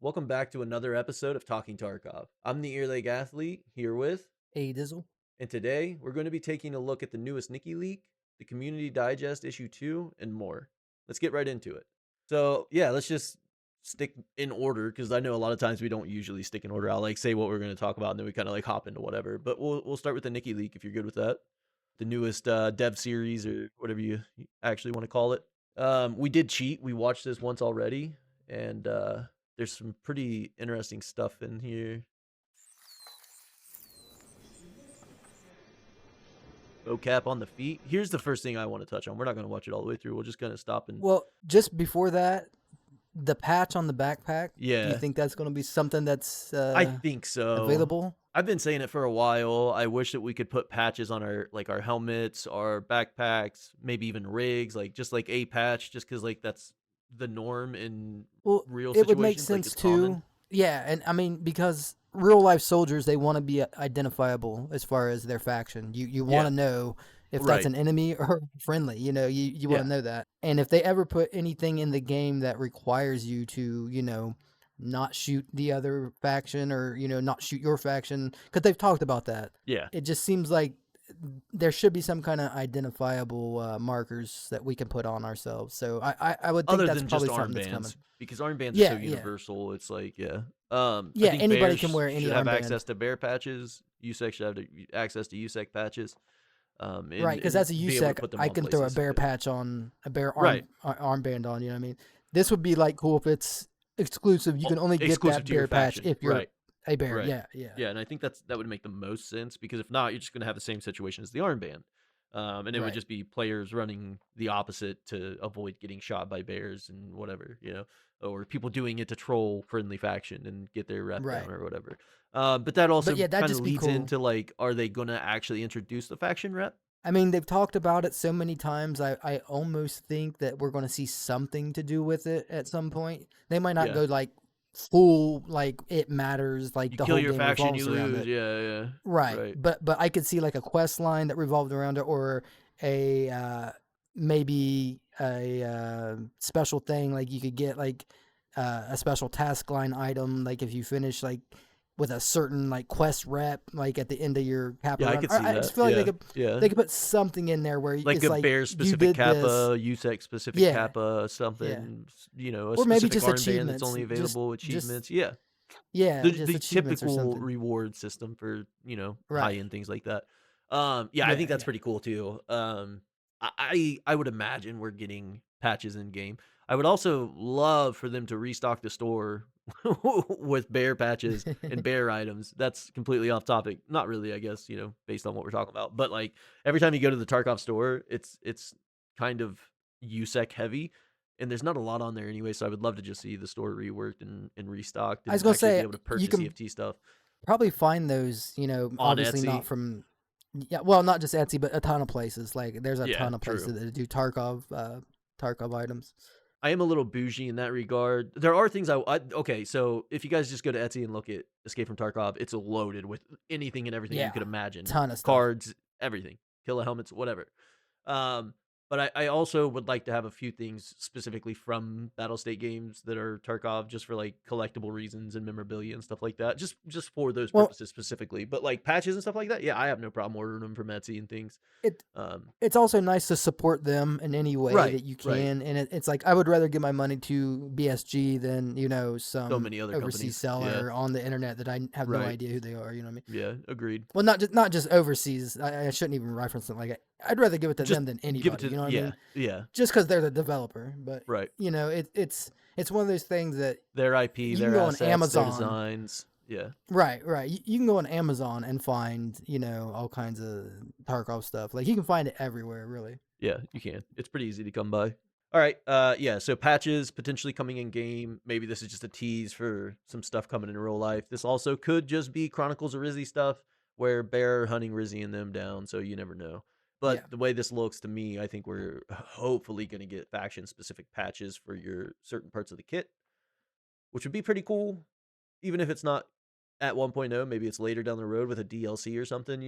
Welcome back to another episode of Talking Tarkov. I'm the EarLegAthlete here with, Hey, Dizzle. and today we're going to be taking a look at the newest NikiLeak, the Community Digest Issue 2, and more. Let's get right into it. So, yeah, let's just stick in order because I know a lot of times we don't usually stick in order. I'll say what we're going to talk about and then we kind of hop into whatever. But we'll start with the NikiLeak if you're good with that. The newest dev series or whatever you actually want to call it. We did cheat. We watched this once already, and there's some pretty interesting stuff in here. Vocab on the feet. Here's the first thing I want to touch on. We're not going to watch it all the way through. We'll just kind of stop and. Well, just before that, the patch on the backpack. Do you Yeah, think that's going to be something that's I think so. available? I've been saying it for a while. I wish that we could put patches on our helmets, our backpacks, maybe even rigs, just a patch, just because that's the norm in Well, real it would make situations. sense It's too. common. Yeah, and I mean because real life soldiers they want to be identifiable as far as their faction. You want Yeah, to know if right. that's an enemy or friendly. You want Yeah, to know that. And if they ever put anything in the game that requires you to not shoot the other faction or not shoot your faction because they've talked about that. yeah. It just seems like there should be some kind of identifiable markers that we can put on ourselves. So I would think Other that's than just probably something that's coming. armbands, because armbands are so Yeah, yeah. universal. It's yeah. I Yeah, think anybody can bears wear any should have armband. access to bear patches. USEC should have access to USEC patches. Right, because And as a be able to USEC, put them I on can throw a places. bear patch on a bear Right. armband on. You know what I mean? This would be cool if it's exclusive. You can only get Exclusive that to your bear patch faction. if you're Right. a bear. Right. Yeah, yeah. Yeah, and I think that would make the most sense because if not, you're just gonna have the same situation as the armband. And it would Right. just be players running the opposite to avoid getting shot by bears and whatever, or people doing it to troll friendly faction and get their rep Right. down or whatever. But that But also yeah, that'd kind of just be leads cool. into are they gonna actually introduce the faction rep? I mean, they've talked about it so many times. I almost think that we're going to see something to do with it at some point. They might not Yeah. go full it matters You the kill whole your game faction, you revolves around lose. it. Yeah, yeah. Right. Right. But I could see a quest line that revolved around it or a maybe a special thing you could get a special task line item if you finish with a certain quest rep at the end of your kappa Yeah, I run. could Or see I that. just feel like Yeah. Yeah. they could put something in there where Like it's a bear you specific did this. kappa, USEC specific Yeah. kappa, Yeah. something, a Or maybe specific just armband that's achievements. only available Just achievements. Yeah. yeah, just The achievements or typical something. reward system for, high Right. end things like that. Yeah, I Yeah, think that's yeah. pretty cool too. I would imagine we're getting patches in game. I would also love for them to restock the store with bear patches and bear items. That's completely off topic. Not really, I guess, based on what we're talking about. But every time you go to the Tarkov store, it's kind of USEC heavy. And there's not a lot on there anyway, so I would love to just see the store reworked and restocked I was and gonna actually be say able to you purchase can EFT stuff probably find those, on obviously not Etsy. from well, not just Etsy, but a ton of places. There's a Yeah, ton of true. places that do Tarkov items. I am a little bougie in that regard. There are things okay, so if you guys just go to Etsy and look at Escape from Tarkov, it's loaded with anything and everything you Yeah, could imagine. ton of stuff. Cards, everything. Killer helmets, whatever. Um, but I also would like to have a few things specifically from Battlestate games that are Tarkov just for collectible reasons and memorabilia and stuff like that. Just for those Well, purposes specifically. But patches and stuff like that, yeah, I have no problem ordering them from Etsy and things. it Um, it's also nice to support them in any way right, that you right. can, and it's I would rather give my money to BSG than So some many other overseas companies. Yeah, seller on the internet that I have no right. idea who they are. You know what I mean? Yeah, agreed. Well, not just overseas. I shouldn't even reference it I'd rather give it to Just them than give it anybody. to You know what I yeah, mean? yeah, Just because they're the developer, but right. it's one of those things that Their IP, you can their go on assets, their Amazon. designs. Yeah, Right. You can go on Amazon and find all kinds of Tarkov stuff. You can find it everywhere, really. yeah, you can. It's pretty easy to come by. All right, yeah. So patches potentially coming in game. Maybe this is just a tease for some stuff coming in real life. This also could just be Chronicles of Rizzy stuff where Bear hunting Rizzy and them down. So you never know. Yeah. But the way this looks to me, I think we're hopefully going to get faction specific patches for your certain parts of the kit, which would be pretty cool. Even if it's not at 1.0, maybe it's later down the road with a DLC or something,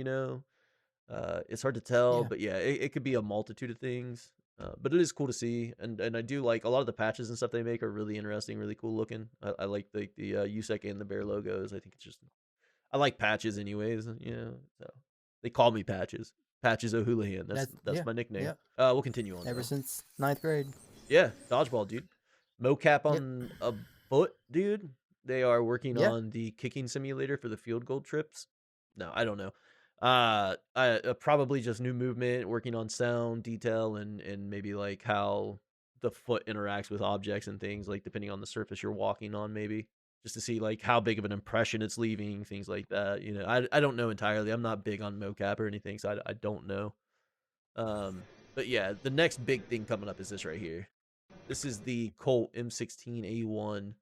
It's hard to tell, Yeah. but yeah, it could be a multitude of things. But it is cool to see, and I do like a lot of the patches and stuff they make are really interesting, really cool looking. I like the USEC and the Bear logos. I think it's just I like patches anyways, So they call me Patches. Patches O'Houlihan. That's Yeah, my nickname. yeah. We'll continue on Ever though. since ninth grade. Yeah, dodgeball, dude. Mocap Yep. on a foot, dude. They are working Yeah. on the kicking simulator for the field goal trips. No, I don't know. Probably just new movement, working on sound, detail, and maybe like how the foot interacts with objects and things, like depending on the surface you're walking on, maybe just to see like how big of an impression it's leaving, things like that. I don't know entirely. I'm not big on mocap or anything, so I don't know. But yeah, the next big thing coming up is this right here. This is the Colt M16A1.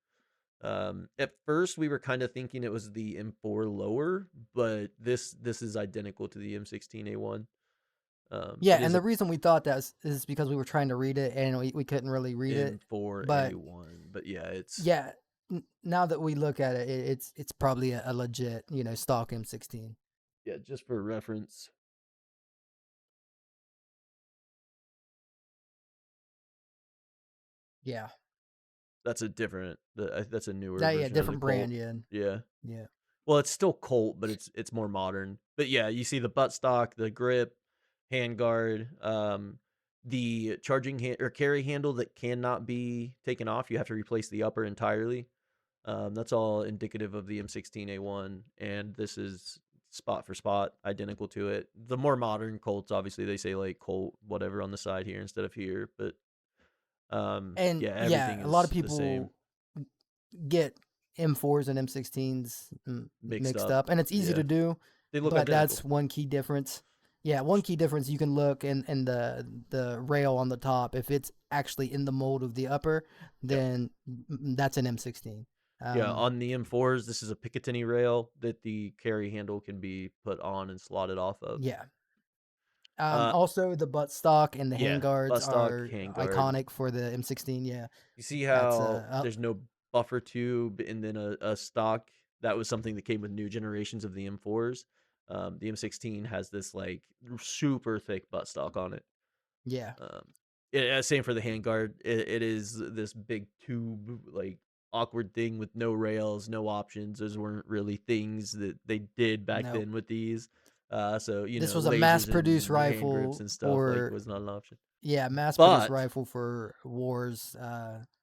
At first we were kind of thinking it was the M4 lower, but this is identical to the M16A1. Yeah, It and is the a reason we thought that is because we were trying to read it and we couldn't really read it. But M4A1, but yeah, it's yeah, now that we look at it, it's probably a legit, stock M16. yeah, just for reference. Yeah. That's a different. That's a newer Yeah, version of the different Colt. brand, yeah. Yeah. Yeah. Well, it's still Colt, but it's more modern. But yeah, you see the buttstock, the grip, handguard, the charging hand or carry handle that cannot be taken off. You have to replace the upper entirely. That's all indicative of the M16A1, and this is spot for spot identical to it. The more modern Colts, obviously, they say like Colt whatever on the side here instead of here, but And yeah, yeah, everything a lot of is the same, people get M4s and M16s mixed mixed up. up, and it's easy Yeah, to do, they look but identical. that's one key difference. Yeah, one key difference you can look in the rail on the top. If it's actually in the mold of the upper, Yep. then that's an M16. Yeah, Um, on the M4s, this is a Picatinny rail that the carry handle can be put on and slotted off of. yeah. Uh, Also, the butt stock and the yeah, handguards buttstock, are handguard. iconic for the M16. Yeah, You see that's how there's no buffer tube and then a stock? That was something that came with new generations of the M4s. The M16 has this like super thick buttstock on it. yeah. Um, yeah, same for the handguard. It is this big tube, like awkward thing with no rails, no options. Those weren't really things that they did back No, then with these. So this was a lasers mass-produced and hand grips rifle and stuff like for was not an option. yeah, mass-produced But rifle for wars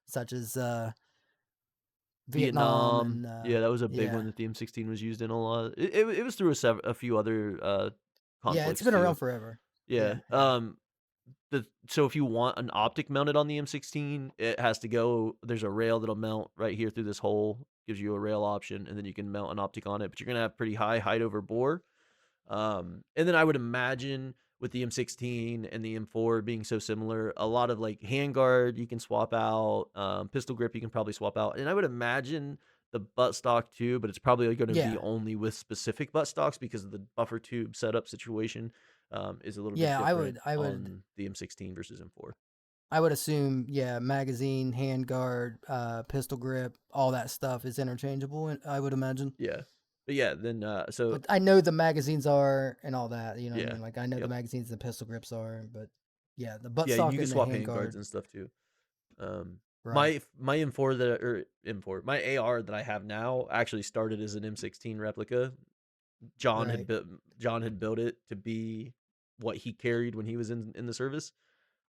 such as Vietnam Vietnam, and yeah, that was a big one yeah, that the M16 was used in a lot. It was through a few other yeah. It's conflicts been around too. forever. Yeah. Yeah, yeah, So if you want an optic mounted on the M16, it has to go. There's a rail that'll mount right here through this hole. Gives you a rail option, and then you can mount an optic on it. But you're gonna have pretty high height over bore. And then I would imagine with the M16 and the M4 being so similar, a lot of like handguard you can swap out, pistol grip you can probably swap out, and I would imagine the buttstock too, but it's probably going to be yeah, only with specific buttstocks because of the buffer tube setup situation is a little bit yeah. different I would, on the M16 versus M4. I would assume yeah, magazine, handguard, pistol grip, all that stuff is interchangeable. I would imagine. Yeah, but yeah, then so But I know the magazines are and all that. You know what I yeah, mean? Like I know the yep, magazines and the pistol grips are, but yeah, the yeah, and buttstock you can and the swap handguards handguard, and stuff too. right? My M4 that or M4 my AR that I have now actually started as an M16 replica. Right. John had built it to be what he carried when he was in the service.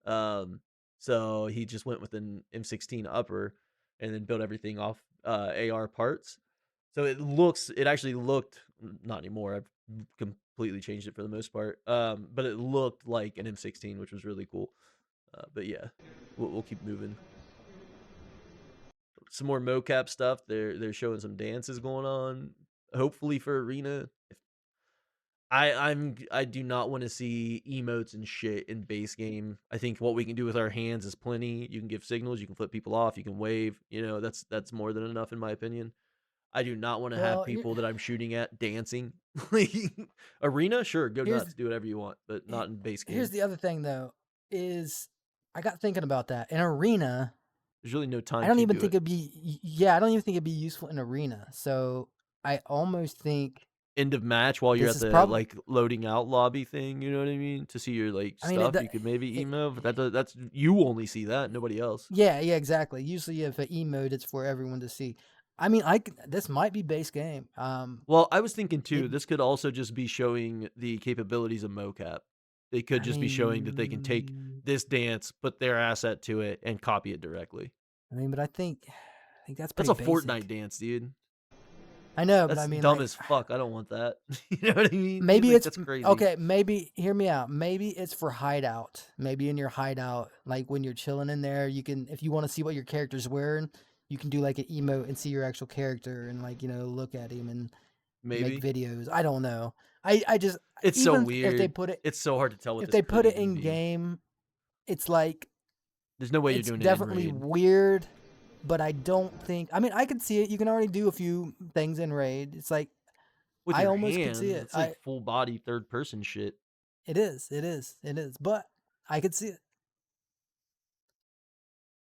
Um, so he just went with an M16 upper and then built everything off AR parts. So it actually looked not anymore. I've completely changed it for the most part. But it looked like an M16, which was really cool. But yeah, we'll keep moving. Some more mocap stuff. They're showing some dances going on. Hopefully for arena. I do not want to see emotes and shit in base game. I think what we can do with our hands is plenty. You can give signals, you can flip people off, you can wave. That's more than enough in my opinion. I do not want to have Well, people that I'm shooting at dancing. Arena, sure, go here's nuts, do whatever you want, but he- not in base here's game. the other thing though is I got thinking about that in arena. There's really no I time don't to even do think it. it'd be yeah. I don't even think it'd be useful in arena. So I almost think. end of match while you're This at is the probably. like loading out lobby thing. You know what I mean? To see your like I mean, stuff, you could maybe it, emote. But that's you only see that, nobody else. yeah, exactly. Usually, if an emote, it's for everyone to see. I mean, this might be base game. Well, I was thinking It. too. This could also just be showing the capabilities of mocap. They could I just be showing that they can take mean, this dance, put their asset to it, and copy it directly. but I think that's That's pretty a Fortnite basic. dance, dude. I know, but I That's mean, dumb like, as fuck. I don't want that. You know what I mean, dude? maybe Like it's that's crazy. okay. Maybe hear me out. Maybe it's for hideout. Maybe in your hideout, like when you're chilling in there, you can, if you want to see what your character's wearing, you can do like an emote and see your actual character and like look at him and make Maybe. videos. I don't know. I just, It's so even if they weird. put it It's so hard to tell what if this they could put it even in be. game, it's like There's no way you're it's doing it in definitely raid. weird. But I don't think. I mean, I could see it. You can already do a few things in raid. It's like With I your almost could see hands, it. it's like full body third person shit. It is. It is. It is. But I could see it.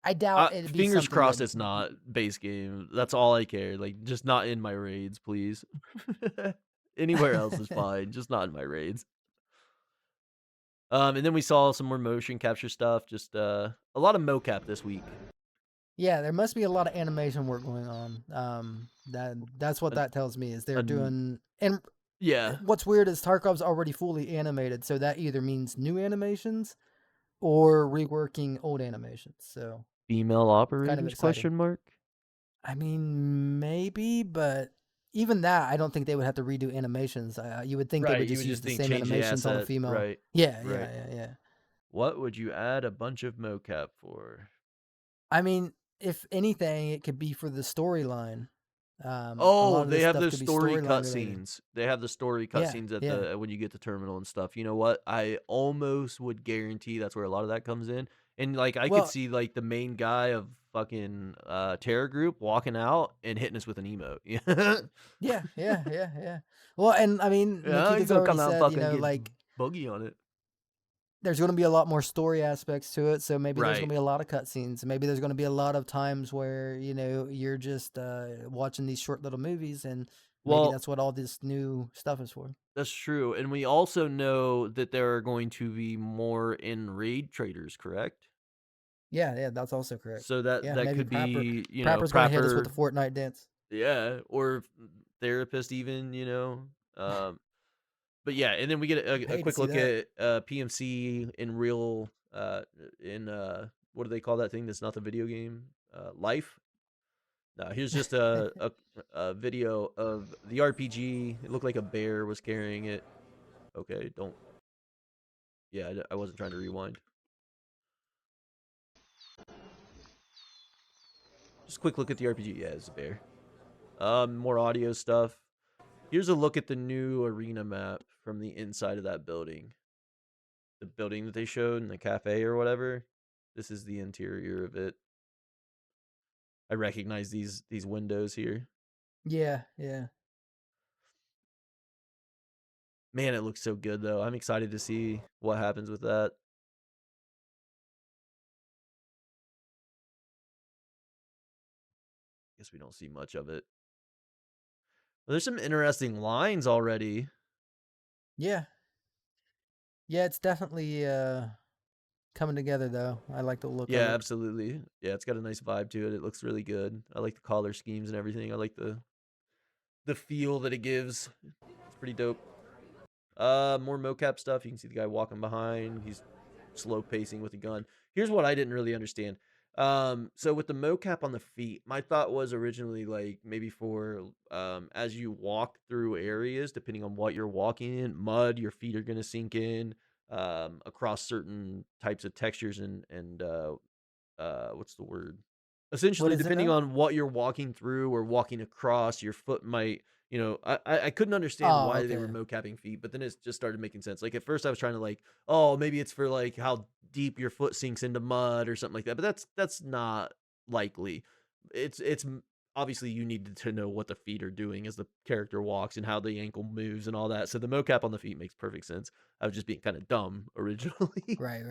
I doubt it'd be Fingers something that. crossed it's not base game. That's all I care. Like, just not in my raids, please. Anywhere else is fine, just not in my raids. And then we saw some more motion capture stuff. Just a lot of mocap this week. Yeah, there must be a lot of animation work going on. That's what An- that tells me is they're an- doing. And Yeah, what's weird is Tarkov's already fully animated, so that either means new animations or reworking old animations. So female kind of operators? exciting. Question mark. I mean, maybe, but even that, I don't think they would have to redo animations. You would think they Right, would you just would use just the think same change the animations on a asset. female. Right, Yeah, right. yeah. What would you add a bunch of mocap for? I mean, if anything, it could be for the storyline. A Oh, lot of they this have stuff the could be story storyline related. cutscenes. They have the story Yeah, cutscenes at yeah. the when you get the terminal and stuff. You know what? I almost would guarantee that's where a lot of that comes in. And like I could Well, see like the main guy of fucking Terror Group walking out and hitting us with an emote. yeah. Well, and I mean, Yeah, he's Nikita's gonna already come out and said, fucking get like boogie on it. there's going to be a lot more story aspects to it. So maybe there's going Right. to be a lot of cutscenes. Maybe there's going to be a lot of times where you're just watching these short little movies, and maybe Well, that's what all this new stuff is for. that's true. And we also know that there are going to be more in raid traders, correct? Yeah, that's also correct. So that Yeah, that maybe could be, Prapper's going to hit us with the Prapper. Fortnite dance. Yeah, or therapist even. But yeah, and then we get a Pay to quick see look that. at PMC in real in what do they call that thing that's not the video game? Life. No, here's just a video of the RPG. It looked like a bear was carrying it. Okay, don't. Yeah, I wasn't trying to rewind. Just a quick look at the RPG. Yeah, it's a bear. More audio stuff. Here's a look at the new arena map from the inside of that building. The building that they showed in the cafe or whatever. This is the interior of it. I recognize these windows here. Yeah. Man, it looks so good though. I'm excited to see what happens with that. Guess we don't see much of it. Well, there's some interesting lines already. Yeah. Yeah, it's definitely coming together though. I like the look of Yeah, it. absolutely. Yeah, it's got a nice vibe to it. It looks really good. I like the color schemes and everything. I like the feel that it gives. It's pretty dope. More mocap stuff. You can see the guy walking behind. He's slow pacing with a gun. Here's what I didn't really understand. So with the mocap on the feet, my thought was originally like maybe for as you walk through areas, depending on what you're walking in, mud, your feet are gonna sink in, across certain types of textures and what's the word? What Essentially, is it depending now? on what you're walking through or walking across, your foot might, I couldn't understand Oh, why they were okay. mocapping feet, but then it just started making sense. Like at first, I was trying to like, oh, maybe it's for like how deep your foot sinks into mud or something like that, but that's not likely. Obviously you need to know what the feet are doing as the character walks and how the ankle moves and all that. So the mocap on the feet makes perfect sense. I was just being kind of dumb originally. Right.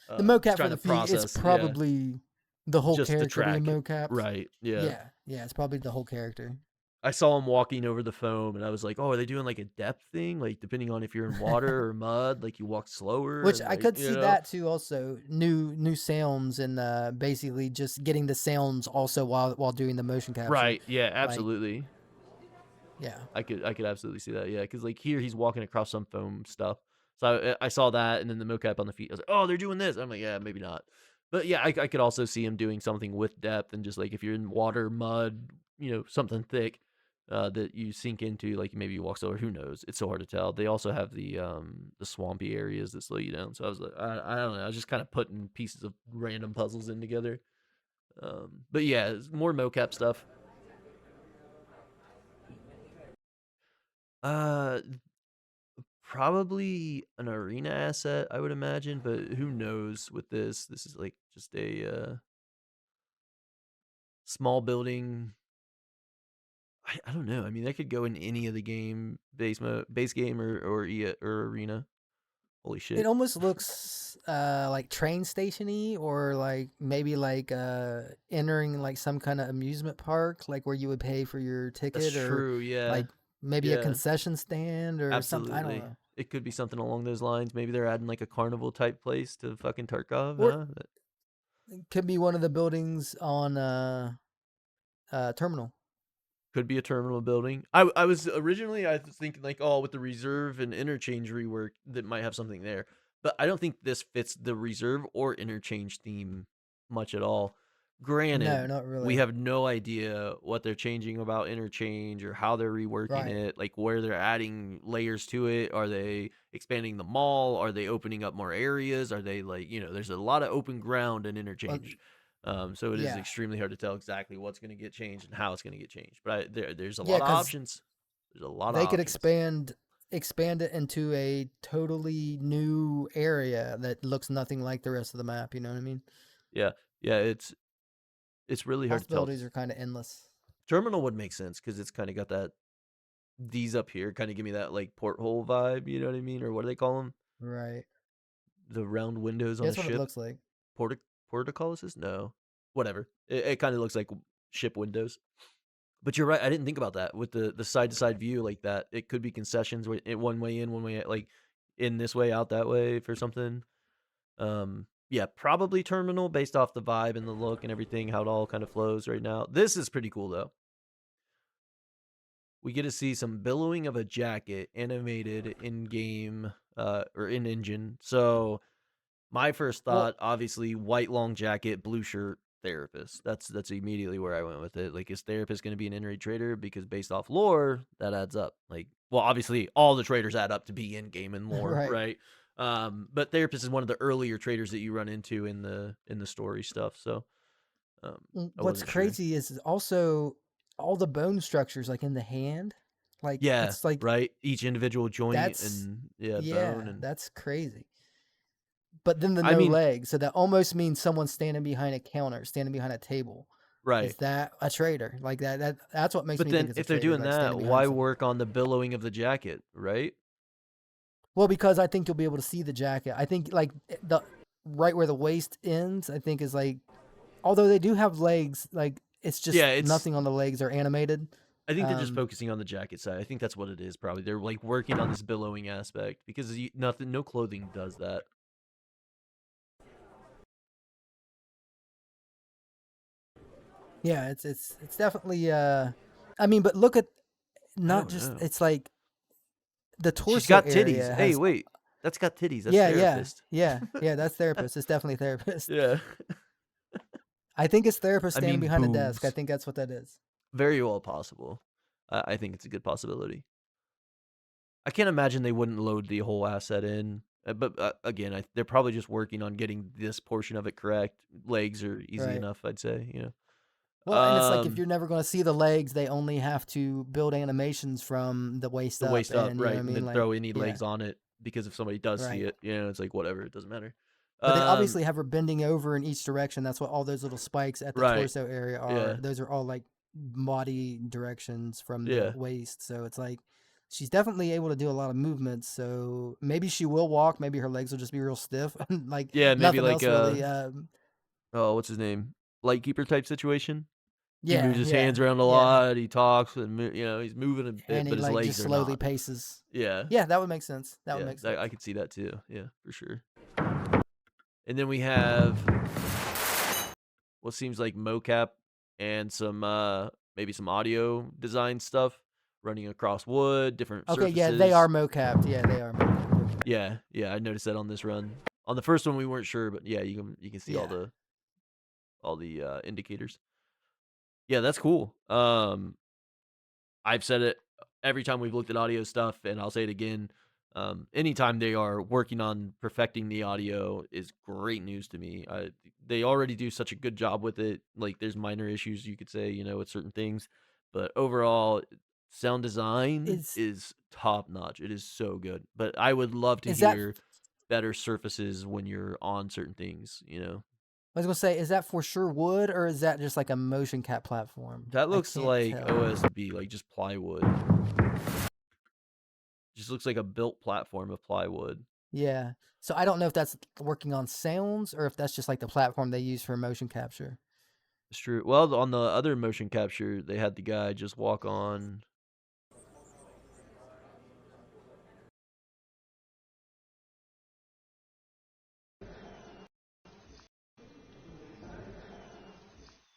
The Just mocap for trying the to feet is process, yeah, probably the whole just the character being track. mocapped. Right. Yeah. Yeah, it's probably the whole character. I saw him walking over the foam, and I was like, "Oh, are they doing like a depth thing? Like depending on if you're in water or mud, like you walk slower Which and I like could see that too. Also, new sounds and basically just getting the sounds also while doing the motion capture. Right? Yeah, Like, absolutely. yeah, I could absolutely see that. Yeah, because like here he's walking across some foam stuff. So I saw that, and then the mocap on the feet. I was like, "Oh, they're doing this." I'm like, "Yeah, maybe not." But yeah, I could also see him doing something with depth and just like if you're in water, mud, something thick that you sink into, like maybe you walk slower. Who knows? It's so hard to tell. They also have the swampy areas that slow you down. So I was like, I don't know. I was just kind of putting pieces of random puzzles in together. But yeah, it's more mocap stuff. Uh, Probably an arena asset, I would imagine, but who knows with this? This is like just a small building. I don't know. I mean, that could go in any of the base game or arena. Holy it shit! almost looks like train stationy or like maybe like entering like some kind of amusement park, like where you would pay for your That's ticket, or true. Yeah, like maybe a yeah, concession stand or something. I don't absolutely. know. It could be something along those lines. Maybe they're adding like a carnival type place to fucking Tarkov, Or huh? it could be one of the buildings on terminal. Could be a terminal building. I was thinking like, oh, with the reserve and interchange rework that might have something there. But I don't think this fits the reserve or interchange theme much at all. No, Granted, not we really. have no idea what they're changing about interchange or how they're reworking Right. it, like where they're adding layers to it. Are they expanding the mall? Are they opening up more areas? Are they like, there's a lot of open ground in Well, interchange. So it is yeah, extremely hard to tell exactly what's going to get changed and how it's going to get changed. But there's a yeah, lot of because options. There's a lot of they could options. expand it into a totally new area that looks nothing like the rest of the map. You know what I mean? Yeah, yeah. It's really hard to tell. Possibilities are kind of endless. Terminal would make sense because it's kind of got that these up here kind of give me that like porthole vibe. You know what I mean? Or what do they call them? Right. The round windows Yeah, on a that's what it ship. looks like. Portic portcullises? No, whatever. It kind of looks like ship windows. But you're right. I didn't think about that with the side to side view like that. It could be concessions one way in, one way out, like in this way out that way for something. Yeah, probably terminal based off the vibe and the look and everything, how it all kind of flows right now. This is pretty cool though. We get to see some billowing of a jacket animated in game or in engine. So my first Well, thought, obviously, white long jacket, blue shirt, therapist. That's immediately where I went with it. Like, is therapist going to be an in-raid trader? Because based off lore, that adds up. Like, well, obviously, all the traders add up to be in game and lore, right. right? But therapist is one of the earlier traders that you run into in the story stuff. So, I What's wasn't sure. crazy is also all the bone structures, like in the hand. Like Yeah, it's like right. Each individual joint that's and yeah, bone yeah, and that's crazy. But then the I no mean, legs, so that almost means someone's standing behind a counter, standing behind a table. right. Is that a trader? Like that's what makes But me think then it's a if they're trader, doing like standing that, behind why someone. work on the billowing of the jacket, right? Well, because I think you'll be able to see the jacket. I think like the right where the waist ends, I think is like, although they do have legs, like it's just Yeah, it's nothing on the legs are animated. I think they're just Um, focusing on the jacket side. I think that's what it is. Probably they're like working on this billowing aspect because nothing, no clothing does that. yeah, it's definitely. I mean, but look at I not don't just know. it's like the She's torso got titties. area Hey, has. wait, that's got titties. That's Yeah, yeah, therapist. yeah, yeah. That's therapist. It's definitely therapist. Yeah, I think it's therapist I standing mean behind a desk. I boobs. think that's what that is. Very well possible. I think it's a good possibility. I can't imagine they wouldn't load the whole asset in. But again, they're probably just working on getting this portion of it correct. Legs are easy Right. enough, I'd say. Well, and it's like if Um, you're never going to see the legs, they only have to build animations from the waist the up, waist up, and you know what right, I and mean. then Like, throw any yeah, legs on it because if somebody does see right. it, it's like whatever, it doesn't matter. But they Um, obviously have her bending over in each direction. That's what all those little spikes at the right, torso area are. yeah, Those are all like body directions from the yeah, waist. So it's like she's definitely able to do a lot of movements. So maybe she will walk. Maybe her legs will just be real stiff. Like yeah, maybe nothing like else really. oh, what's his name, Lightkeeper type situation. He moves Yeah, his yeah, hands around a yeah. lot. He talks and he's moving a bit, And he but his like just legs are slowly not. paces. Yeah, Yeah, that would make sense. That would yeah, make sense. I could see that too. Yeah, for sure. And then we have what seems like mocap and some maybe some audio design stuff running across wood, different Okay, yeah, they are surfaces. mocapped. Yeah, they are mocapped. Yeah, yeah, I noticed that on this run. On the first one we weren't sure, but yeah, you can see Yeah. all the indicators. Yeah, that's cool. I've said it every time we've looked at audio stuff, and I'll say it again. Anytime they are working on perfecting the audio is great news to me. They already do such a good job with it. Like, there's minor issues you could say, with certain things, but overall, sound design Is is top notch. It is so good. But I would love to is that hear better surfaces when you're on certain things. I was gonna say, is that for sure wood or is that just like a motion cap platform? That I looks can't like tell. OSB, like just plywood. Just looks like a built platform of plywood. Yeah. So I don't know if that's working on sounds or if that's just like the platform they use for motion capture. It's true. Well, on the other motion capture, they had the guy just walk on.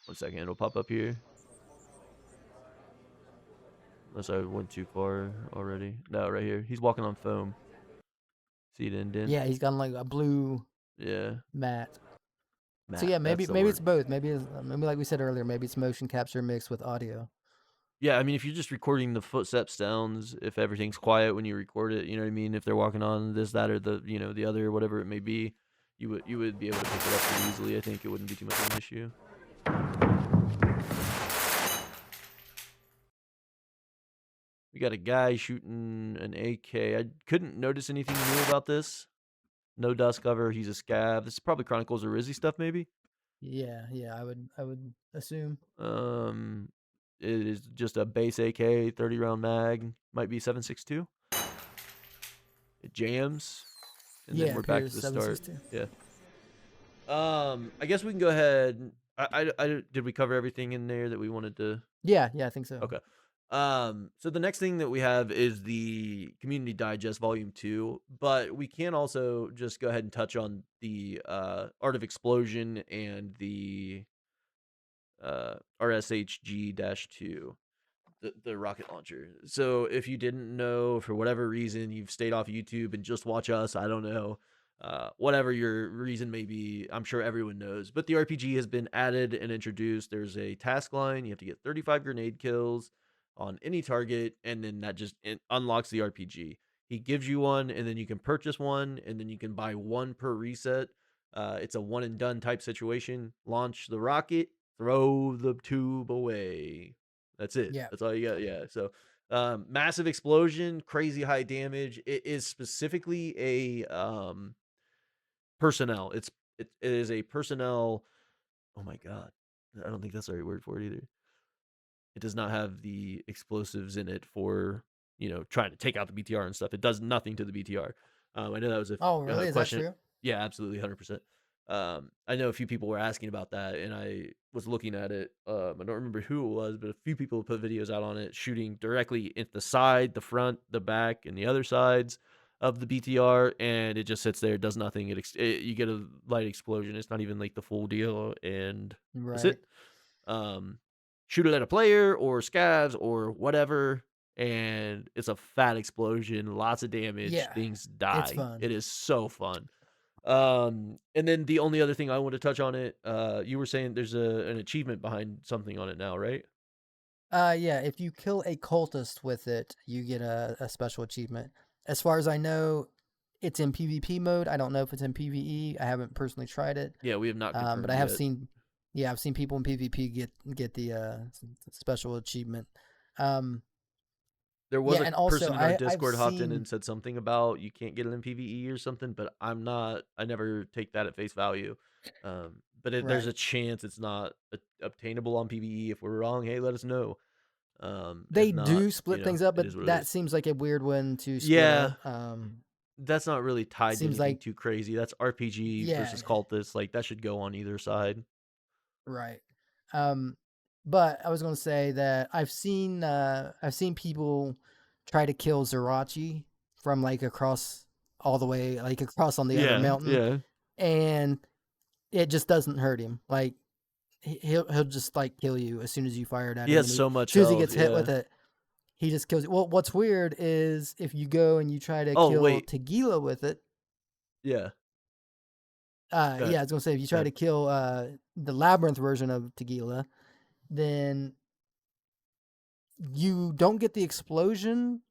One second, it'll pop up here. Unless I went too far already. No, right here. He's walking on foam. See it indent? Yeah, he's got like a blue Yeah. mat. So Matt, yeah, that's maybe the maybe word. it's both. Maybe like we said earlier, maybe it's motion capture mixed with audio. Yeah, I mean, if you're just recording the footstep sounds, if everything's quiet when you record it, you know what I mean? If they're walking on this, that, or the other, whatever it may be, you would be able to pick it up pretty easily. I think it wouldn't be too much of an issue. We got a guy shooting an AK. I couldn't notice anything new about this. No dust cover. He's a scav. This is probably Chronicles of Rizzy stuff, maybe. Yeah, yeah, I would assume. Um, it is just a base AK, 30 round mag. Might be 7.62. It jams, and then Yeah, it we're back to appears the start. 762. Yeah. I guess we can go ahead. Did we cover everything in there that we wanted to? Yeah, yeah, I think so. Okay. So the next thing that we have is the Community Digest Volume 2, but we can also just go ahead and touch on the Art of Explosion and the RSHG-2, the rocket launcher. So if you didn't know, for whatever reason, you've stayed off YouTube and just watch us, I don't know. Whatever your reason may be, I'm sure everyone knows. But the RPG has been added and introduced. There's a task line. You have to get 35 grenade kills on any target, and then that just unlocks the RPG. He gives you one, and then you can purchase one, and then you can buy one per reset. It's a one and done type situation. Launch the rocket, throw the tube away. That's it. Yeah. That's all you got. Yeah. So, massive explosion, crazy high damage. It is specifically a personnel. It is a personnel. Oh my god, I don't think that's the right word for it either. It does not have the explosives in it for trying to take out the BTR and stuff. It does nothing to the BTR. I know that was Oh, really? a Is that question. true? Yeah, absolutely, 100%. I know a few people were asking about that, and I was looking at it. I don't remember who it was, but a few people put videos out on it, shooting directly at the side, the front, the back, and the other sides of the BTR, and it just sits there, does nothing. You get a light explosion. It's not even like the full deal, and that's Right. it. Shoot it at a player or scavs or whatever, and it's a fat explosion, lots of damage, Yeah. things It's die. fun. It is so fun. And then the only other thing I want to touch on it, you were saying there's an achievement behind something on it now, right? Yeah, if you kill a cultist with it, you get a special achievement. As far as I know, it's in PvP mode. I don't know if it's in PvE. I haven't personally tried it. Yeah, we have not But confirmed I have yet. seen, yeah, I've seen people in PvP get the special achievement. Um, There was yeah, a and also person in our I've Discord hopped in seen and said something about you can't get it in PvE or something, but I never take that at face value. But there's right. a chance it's not obtainable on PvE. If we're wrong, hey, let us know. If They not, do split things up, it but is what it that is. seems like a weird one to split Yeah, up. that's not really tied to Seems anything like too crazy. That's RPG yeah, versus cultists. Like, that should go on either side. right. Um, But I was gonna say that I've seen people try to kill Zerachi from like across all the way, like across on the other Yeah, mountain, yeah. and it just doesn't hurt him. Like he'll just like kill you as soon as you fire it at He him, has and so as much soon as he health. gets hit with Yeah. it, he just kills you. Well, what's weird is if you go and you try to Oh kill wait. Tagila with it. Yeah. Go Yeah, ahead. I was gonna say if you Go try ahead. to kill the labyrinth version of Tagila, then you don't get the explosion,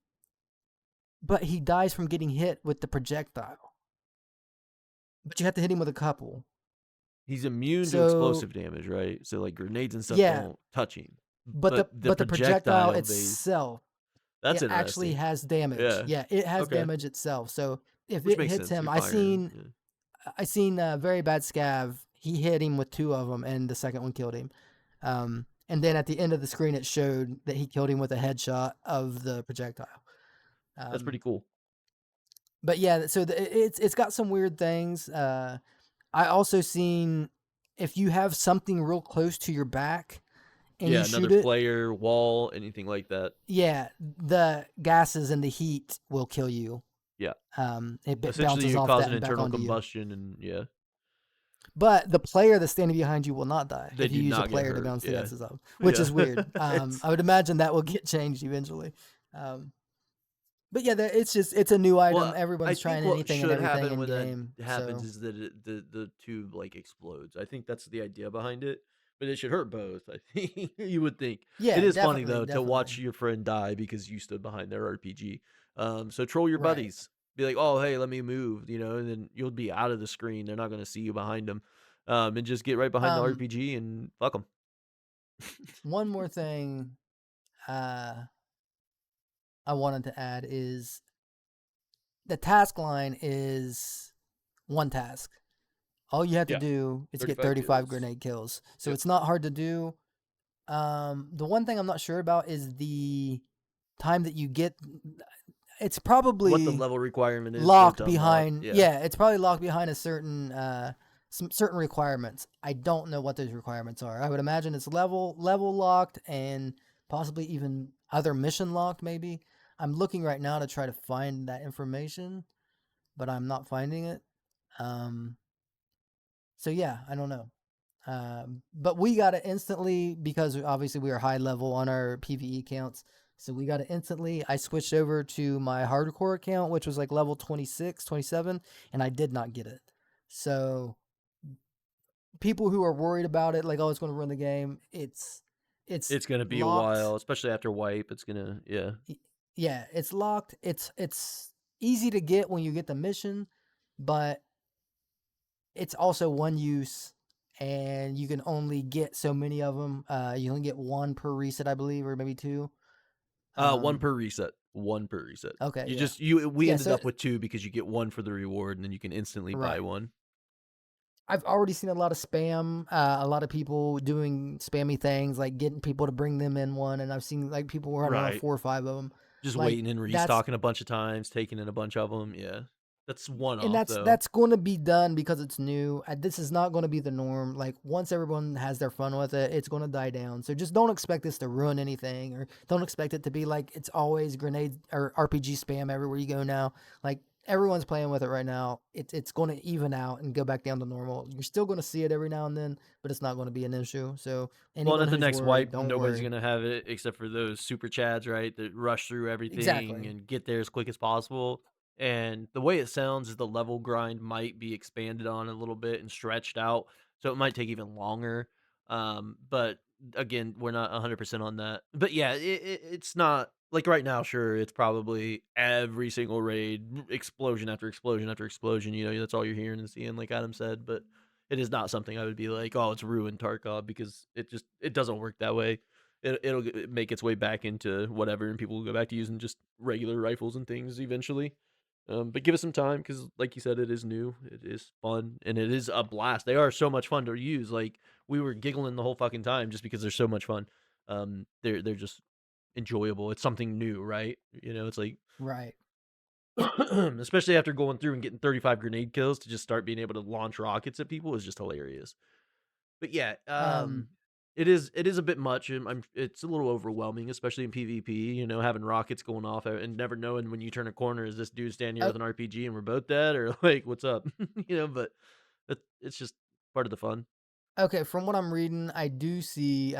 but he dies from getting hit with the projectile. But you have to hit him with a couple. He's immune to So explosive damage, right? So like grenades and stuff yeah, don't touch him. but But the the projectile projectile base, itself, that's it actually interesting. has damage. Yeah. Yeah, it has Okay. damage itself. So if Which it makes hits sense. him, You're firing. Yeah. I seen very bad scav. He hit him with two of them, and the second one killed him. And then at the end of the screen, it showed that he killed him with a headshot of the projectile. That's pretty Um, cool. but yeah, so it's got some weird things. I also seen if you have something real close to your back and you Yeah, shoot another it, player, wall, anything like that. yeah, the gases and the heat will kill you. Yeah. It Essentially bounces you off cause that an and back internal onto you. combustion and yeah. But the player that's standing behind you will not die They if you do use a not get player to hurt. bounce the Yeah. gases off, which Yeah. is weird. It's I would imagine that will get changed eventually. But yeah, it's a new item. well, I Everyone's think trying what anything and should everything happen in when that game. happens So is that the tube like explodes. I think that's the idea behind it, but it should hurt both. I think you would think. It yeah, is funny definitely, though to watch definitely. your friend die because you stood behind their RPG. So troll your Right. buddies. Be like, oh hey, let me move, and then you'll be out of the screen. They're not going to see you behind them, and just get right behind the Um, RPG and fuck them. one more thing uh, I wanted to add is the task line is one task. All you have to Yeah, do is get 35 35 kills. grenade kills. So Yep. it's not hard to do. The one thing I'm not sure about is the time that you get. It's What the probably level requirement is for it locked to unlock? behind. Yeah. Yeah, it's probably locked behind a certain some certain requirements. I don't know what those requirements are. I would imagine it's level locked and possibly even other mission locked. Maybe I'm looking right now to try to find that information, but I'm not finding it. Um, so yeah, I don't know. But we got it instantly because obviously we are high level on our PVE counts. So we got it instantly. I switched over to my hardcore account, which was like level 26, 27, and I did not get it. So people who are worried about it, like, oh, it's going to ruin the game, it's It's gonna be a locked. while, especially after wipe. It's gonna, yeah. Yeah, it's locked. It's easy to get when you get the mission, but it's also one use and you can only get so many of them. You only get one per reset, I believe, or maybe two. One per reset. One per reset. Okay, You yeah. just you we Yeah, ended so up with two because you get one for the reward and then you can instantly buy right. one. I've already seen a lot of spam, a lot of people doing spammy things like getting people to bring them in one, and I've seen like people running around Right. 4 or 5 of them. Just Like waiting and that's restocking a bunch of times, taking in a bunch of them. Yeah. That's one and off that's though. that's going to be done because it's new. This is not going to be the norm. Like once everyone has their fun with it, it's going to die down. So just don't expect this to ruin anything, or don't expect it to be like it's always grenade or RPG spam everywhere you go now. Like everyone's playing with it right now. It's going to even out and go back down to normal. You're still going to see it every now and then, but it's not going to be an issue. So Well, and anyone at the who's next worried, wipe, don't nobody's worry. gonna have it except for those super chads, right? That rush through everything Exactly. and get there as quick as possible. And the way it sounds is the level grind might be expanded on a little bit and stretched out, so it might take even longer. But again, we're not 100% on that. But yeah, it's not like right now. Sure, it's probably every single raid, explosion after explosion after explosion. That's all you're hearing and seeing, like Adam said. But it is not something I would be like, "Oh, it's ruined Tarkov," because it doesn't work that way. It'll make its way back into whatever, and people will go back to using just regular rifles and things eventually. But give it some time because, like you said, it is new, it is fun, and it is a blast. They are so much fun to use. Like we were giggling the whole fucking time just because they're so much fun. They're just enjoyable. It's something new, right? It's like Right. especially after going through and getting 35 grenade kills to just start being able to launch rockets at people is just hilarious. But yeah, Um, It is a bit much, and it's a little overwhelming, especially in PvP, you know, having rockets going off and never knowing when you turn a corner, is this dude standing here Oh, with an RPG and we're both dead, or like, what's up? You know, but it's just part of the fun. okay, from what I'm reading, I do see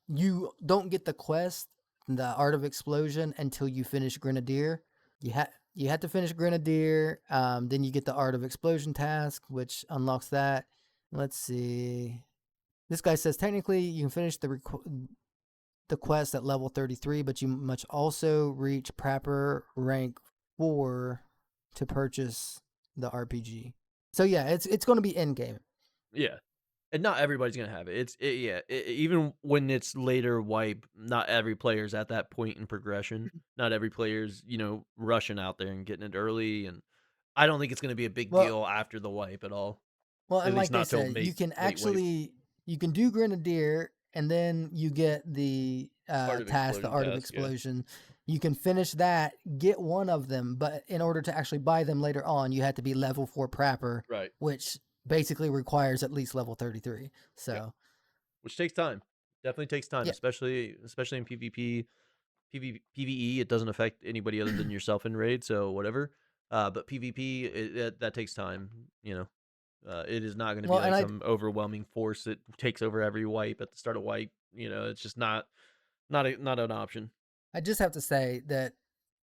you don't get the quest, the Art of Explosion, until you finish Grenadier. You have to finish Grenadier, then you get the Art of Explosion task, which unlocks that. Let's see. This guy says technically you can finish the quest at level 33, but you must also reach Prapor rank 4 to purchase the RPG. So yeah, it's going to be in game. Yeah. And not everybody's gonna have it. Even when it's later wipe, not every player's at that point in progression. Not every player's, you know, rushing out there and getting it early. And I don't think it's gonna be a big Well, deal after the wipe at all. Well, At and least like they not till said, you can late wipe. you can do Grenadier, and then you get the Art of task, the Explosion Art of task, yeah. Explosion. You can finish that, get one of them, but in order to actually buy them later on, you have to be level 4 Prapor, Right. which basically requires at least level 33. Yeah. So Which takes time. Definitely takes time, yeah, especially in PvP. PvE, it doesn't affect anybody other than yourself in raid, so whatever. But PvP, that takes time, you know. It is not going to be well, and like some overwhelming force that takes over every wipe at the start of wipe. You know, it's just not an option. I just have to say that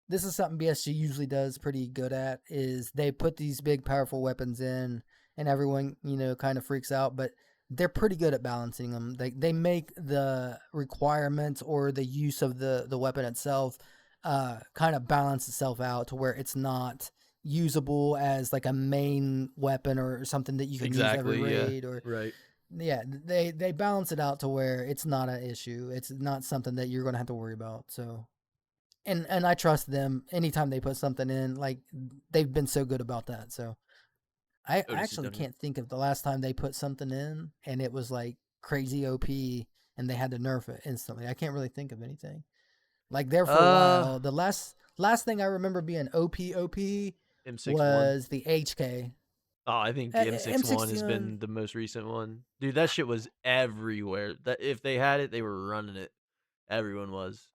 this is something BSG usually does pretty good at, is they put these big powerful weapons in and everyone, kind of freaks out, but they're pretty good at balancing them. They make the requirements or the use of the weapon itself kind of balance itself out to where it's not usable as like a main weapon or something that you can use every Exactly. Yeah. raid or Right. yeah, they balance it out to where it's not an issue. It's not something that you're going to have to worry about. So and I trust them anytime they put something in. Like they've been so good about that. So I Otis has actually done it. can't think of the last time they put something in and it was like crazy OP and they had to nerf it instantly. I can't really think of anything. Like there for a while, the last thing I remember being OP M61. was the HK. Oh, I think the M61 has M61. been the most recent one. Dude, that shit was everywhere. That if they had it, they were running it. Everyone was.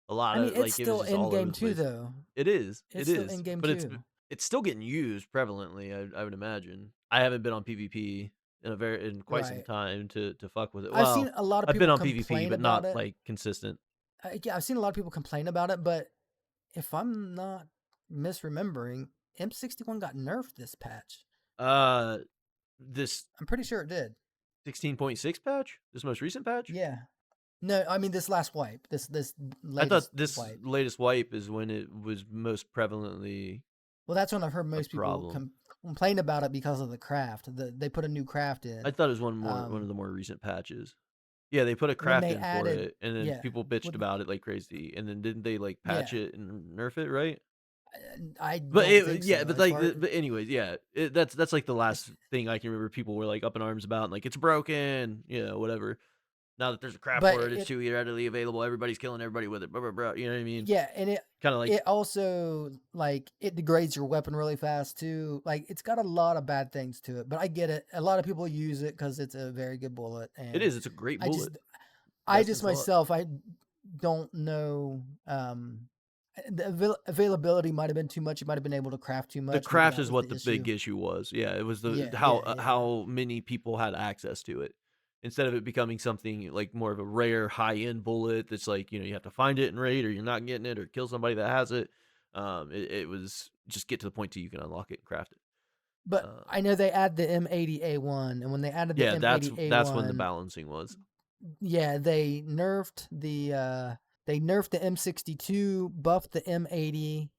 A lot I mean, of it's like it was still just in all over game the too, place. though. It is. It's It still in is. game But too. it's still getting used prevalently, I would imagine. I haven't been on PvP in quite some Right. time to fuck with it. I've seen Well, a lot of I've been people on PvP, complain but about not it. like consistent. Yeah, I've seen a lot of people complain about it, but if I'm not misremembering, M61 got nerfed this patch. Uh this I'm pretty sure it did. 16.6 patch? This most recent patch? Yeah. No, I mean this last wipe. This I thought latest this wipe. latest wipe is when it was most prevalently Well, that's when I've heard a most people problem. complain about it because of the craft. They put a new craft I in. thought it was one of the more recent patches. Yeah, they put a When craft they in for added, it, and then yeah, people bitched when, about it like crazy. And then didn't they like patch yeah. it and nerf it, right? I But don't think so. As far but anyways, yeah, that's like the last thing I can remember. People were like up in arms about, and, like it's broken, you know, whatever. Now that there's a craft but for it, it's too readily available. Everybody's killing everybody with it. Blah, blah, blah, you know what I mean? yeah, and Kind of like it also like it degrades your weapon really fast too. Like it's got a lot of bad things to it, but I get it. A lot of people use it because it's a very good bullet, it and is. It's a great I bullet. just I Best in just slot. myself I don't know. The availability might have been too much. You might have been able to craft too The much. Maybe craft that is was what the the issue. big issue was. Yeah, it was the Yeah, yeah, yeah. how many people had access to it. Instead of it becoming something like more of a rare high end bullet that's like, you know, you have to find it in raid or you're not getting it or kill somebody that has it. It was just get to the point till you can unlock it and craft it. But I know they add the M80A1, and when they added the Yeah, that's when the M80A1, balancing was. yeah, they nerfed the M62, buffed the M80.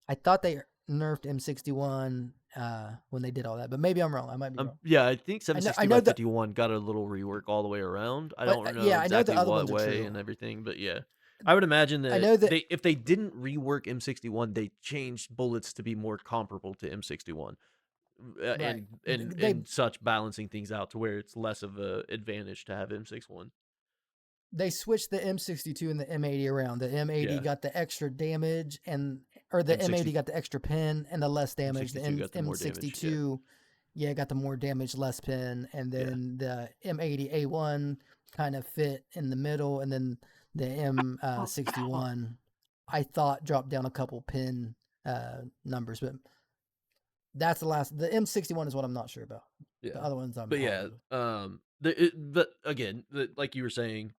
I thought they nerfed M61 when they did all that, but maybe I'm wrong. I might be wrong. Yeah, I think I know 760 I by know that 51 got a little rework all the way around. I don't know yeah, I know the exactly other what ones are way true. and everything, but yeah. I would imagine I that know that if they didn't rework M61, they changed bullets to be more comparable to M61. right. And such balancing things out to where it's less of a advantage to have M61. They switched the M62 and the M80 around. The M80 Yeah. got the extra damage or the M80 got the extra pin and the less damage. The M62 got the more damage, M62 got the more damage, less pin, and then the M80A1 kind of fit in the middle, and then the M61 I thought dropped down a couple pin numbers, but that's the last. The M61 is what I'm not sure about. Yeah. The other ones I'm But yeah, positive. but again, like you were saying,